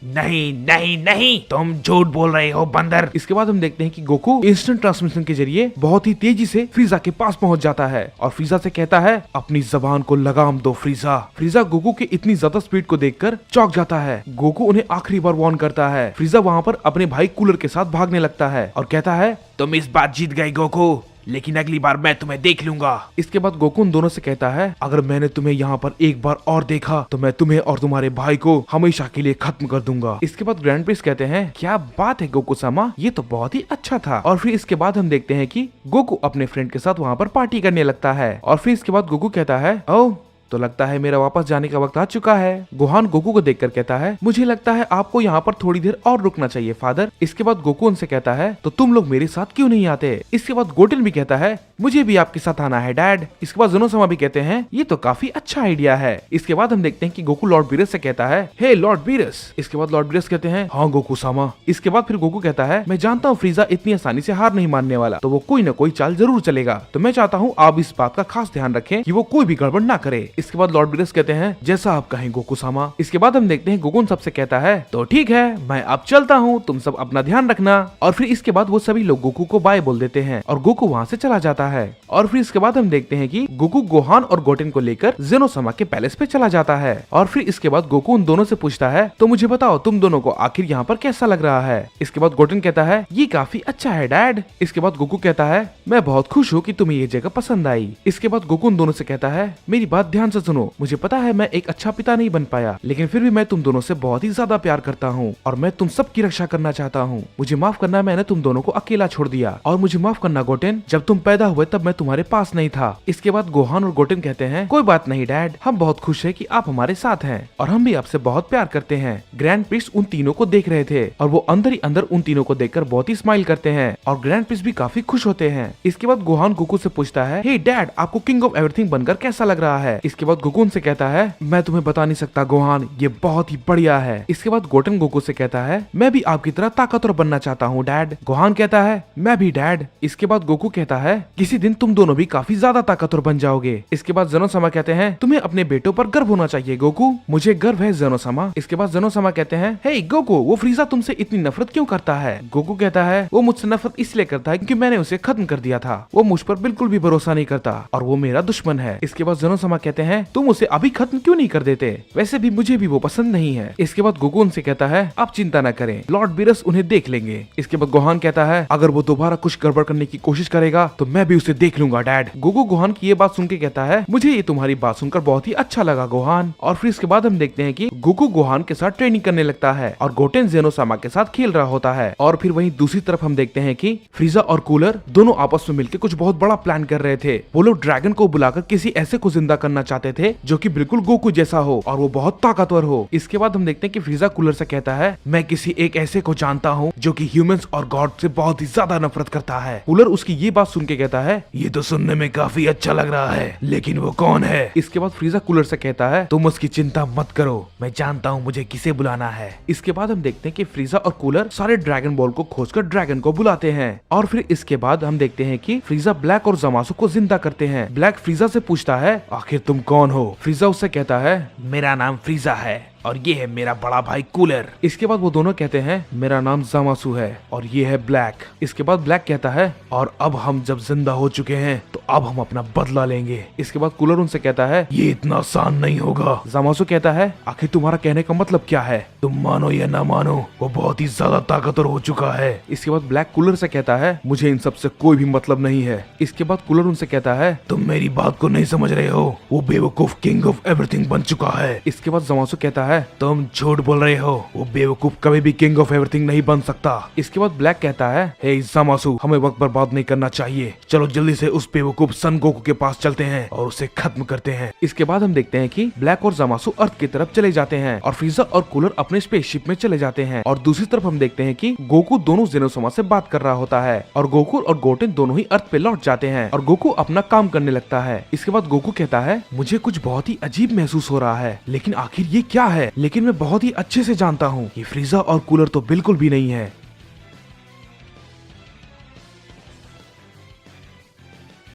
नहीं नहीं नहीं तुम झूठ बोल रहे हो बंदर। इसके बाद हम देखते हैं कि गोकू इंस्टेंट ट्रांसमिशन के जरिए बहुत ही तेजी से फ्रीजा के पास पहुंच जाता है और फ्रीजा से कहता है अपनी जबान को लगाम दो फ्रीजा। फ्रीजा गोकू की इतनी ज्यादा स्पीड को देखकर चौंक जाता है। गोकू उन्हें आखिरी बार वार्न करता है। फ्रीजा वहाँ पर अपने भाई कूलर के साथ भागने लगता है और कहता है तुम इस बार जीत गए गोकू, लेकिन अगली बार मैं तुम्हें देख लूंगा। इसके बाद गोकू उन दोनों से कहता है अगर मैंने तुम्हें यहाँ पर एक बार और देखा तो मैं तुम्हें और तुम्हारे भाई को हमेशा के लिए खत्म कर दूंगा। इसके बाद ग्रैंड प्रिंस कहते हैं क्या बात है गोकू सामा, ये तो बहुत ही अच्छा था। और फिर इसके बाद हम देखते हैं कि गोकू अपने फ्रेंड के साथ वहाँ पर पार्टी करने लगता है और फिर इसके बाद गोकू कहता है ओह तो लगता है मेरा वापस जाने का वक्त आ चुका है। गोहान गोकू को देखकर कहता है मुझे लगता है आपको यहाँ पर थोड़ी देर और रुकना चाहिए फादर। इसके बाद गोकू उनसे कहता है तो तुम लोग मेरे साथ क्यों नहीं आते। इसके बाद गोटेन भी कहता है मुझे भी आपके साथ आना है डैड। इसके बाद जोनोसामा भी कहते हैं ये तो काफी अच्छा आइडिया है। इसके बाद हम देखते हैं कि गोकू लॉर्ड बीरस से कहता है हे लॉर्ड बीरस। इसके बाद लॉर्ड बीरस कहते हैं हाँ गोकू सामा। इसके बाद फिर गोकू कहता है मैं जानता हूँ फ्रीजा इतनी आसानी से हार नहीं मानने वाला, तो वो कोई न कोई चाल जरूर चलेगा, तो मैं चाहता हूँ आप इस बात का खास ध्यान रखें कि वो कोई भी गड़बड़ ना करे। इसके बाद लॉर्ड बीरस कहते हैं जैसा आप कहें गोकू सामा। इसके बाद हम देखते हैं गोकू सबसे कहता है तो ठीक है मैं अब चलता हूँ, तुम सब अपना ध्यान रखना। और फिर इसके बाद वो सभी लोग गोकू को बाय बोल देते हैं और गोकू वहाँ से चला जाता है। और फिर इसके बाद हम देखते हैं कि गोकू गोहान और गोटेन को लेकर जेनोसामा के पैलेस पे चला जाता है। और फिर इसके बाद गोकू उन दोनों से पूछता है तो मुझे बताओ तुम दोनों को आखिर यहाँ पर कैसा लग रहा है। इसके बाद गोटेन कहता है ये काफी अच्छा है डैड। इसके बाद गोकू कहता है मैं बहुत खुश हूँ कि तुम्हें ये जगह पसंद आई। इसके बाद गोकू उन दोनों से कहता है मेरी बात ध्यान से सुनो, मुझे पता है मैं एक अच्छा पिता नहीं बन पाया, लेकिन फिर भी मैं तुम दोनों से बहुत ही ज्यादा प्यार करता हूँ और मैं तुम सबकी रक्षा करना चाहता हूँ। मुझे माफ करना मैंने तुम दोनों को अकेला छोड़ दिया, और मुझे माफ करना गोटेन जब तुम पैदा हुए तब मैं तुम्हारे पास नहीं था। इसके बाद गोहान और गोटेन कहते हैं कोई बात नहीं डैड, हम बहुत खुश है कि आप हमारे साथ हैं और हम भी आपसे बहुत प्यार करते हैं। ग्रैंड प्रिंस उन तीनों को देख रहे थे और वो अंदर ही अंदर उन तीनों को देखकर बहुत ही स्माइल करते हैं और ग्रैंड प्रिंस भी काफी खुश होते हैं। इसके बाद गोहान गोकू से पूछता है हे डैड आपको किंग ऑफ एवरीथिंग बनकर कैसा लग रहा है। इसके बाद गोकू से कहता है मैं तुम्हें बता नहीं सकता गोहान, ये बहुत ही बढ़िया है। इसके बाद गोटेन गोकू से कहता है मैं भी आपकी तरह ताकतवर बनना चाहता हूँ डैड। गोहान कहता है मैं भी डैड। इसके बाद गोकू कहता है किसी दिन तुम दोनों भी काफी ज्यादा ताकतवर बन जाओगे। इसके बाद जेनोसामा कहते हैं तुम्हें अपने बेटों पर गर्व होना चाहिए गोकू, मुझे गर्व है जेनोसामा। इसके बाद जेनोसामा कहते हैं हे गोकू वो फ्रीजा तुमसे इतनी नफरत क्यों करता है। गोकू कहता है वो मुझसे नफरत इसलिए करता है क्योंकि मैंने उसे खत्म कर दिया था, वो मुझ पर बिल्कुल भी भरोसा नहीं करता और वो मेरा दुश्मन है। इसके बाद जेनोसामा कहते हैं तुम उसे अभी खत्म क्यों नहीं कर देते, वैसे भी मुझे भी वो पसंद नहीं है। इसके बाद गोकू उनसे कहता है आप चिंता न करें, लॉर्ड बीरस उन्हें देख लेंगे। इसके बाद गोहान कहता है अगर वो दोबारा कुछ गड़बड़ करने की कोशिश करेगा तो मैं भी उसे देख लूंगा डैड। गोकू गोहान की ये बात सुन के कहता है मुझे ये तुम्हारी बात सुनकर बहुत ही अच्छा लगा गोहान। और फिर इसके बाद हम देखते हैं कि गोकू गोहान के साथ ट्रेनिंग करने लगता है और गोटेन जेनोसामा के साथ खेल रहा होता है। और फिर वहीं दूसरी तरफ हम देखते हैं कि फ्रीजा और कूलर दोनों आपस में मिलकर कुछ बहुत बड़ा प्लान कर रहे थे। वो लोग ड्रैगन को बुलाकर किसी ऐसे को जिंदा करना चाहते थे जो कि बिल्कुल गोकू जैसा हो और वो बहुत ताकतवर हो। इसके बाद हम देखते हैं कि फ्रीजा कूलर से कहता है मैं किसी एक ऐसे को जानता हूँ जो कि ह्यूमंस और गॉड से बहुत ही ज्यादा नफरत करता है। कूलर उसकी ये बात सुन के कहता है ये तो सुनने में काफी अच्छा लग रहा है, लेकिन वो कौन है। इसके बाद फ्रीजा कूलर से कहता है तुम उसकी चिंता मत करो, मैं जानता हूँ मुझे किसे बुलाना है। इसके बाद हम देखते हैं कि फ्रीजा और कूलर सारे ड्रैगन बॉल को खोजकर ड्रैगन को बुलाते हैं। और फिर इसके बाद हम देखते हैं कि फ्रीजा ब्लैक और जमासु को जिंदा करते हैं। ब्लैक फ्रीजा से पूछता है आखिर तुम कौन हो? फ्रीजा उससे कहता है मेरा नाम फ्रीजा है और ये है मेरा बड़ा भाई कूलर। इसके बाद वो दोनों कहते हैं मेरा नाम जामासु है और ये है ब्लैक। इसके बाद ब्लैक कहता है और अब हम जब जिंदा हो चुके हैं तो अब हम अपना बदला लेंगे। इसके बाद कूलर उनसे कहता है ये इतना आसान नहीं होगा। जामासु कहता है आखिर तुम्हारा कहने का मतलब क्या है? तुम मानो या ना मानो वो बहुत ही ज्यादा ताकतवर हो चुका है। इसके बाद ब्लैक कूलर से कहता है मुझे इन सब से कोई भी मतलब नहीं है। इसके बाद कूलर उनसे कहता है तुम मेरी बात को नहीं समझ रहे हो, वो बेवकूफ किंग ऑफ एवरीथिंग बन चुका है। इसके बाद जामासु कहता है तुम झूठ बोल रहे हो, वो बेवकूफ कभी भी किंग ऑफ एवरीथिंग नहीं बन सकता। इसके बाद ब्लैक कहता है हे जामासु हमें वक्त बर्बाद नहीं करना चाहिए, चलो जल्दी से उस बेवकूफ सन गोकू के पास चलते हैं और उसे खत्म करते हैं। इसके बाद हम देखते हैं कि ब्लैक और जामासु अर्थ की तरफ चले जाते हैं और फ्रीजा और कूलर अपने स्पेसशिप में चले जाते हैं और दूसरी तरफ हम देखते हैं कि गोकू दोनों जेनोसोमा से बात कर रहा होता है और गोकू और गोटेन दोनों ही अर्थ पे लौट जाते हैं और गोकू अपना काम करने लगता है। इसके बाद गोकू कहता है मुझे कुछ बहुत ही अजीब महसूस हो रहा है, लेकिन आखिर ये क्या है? लेकिन मैं बहुत ही अच्छे से जानता हूँ ये फ्रीजा और कूलर तो बिल्कुल भी नहीं है।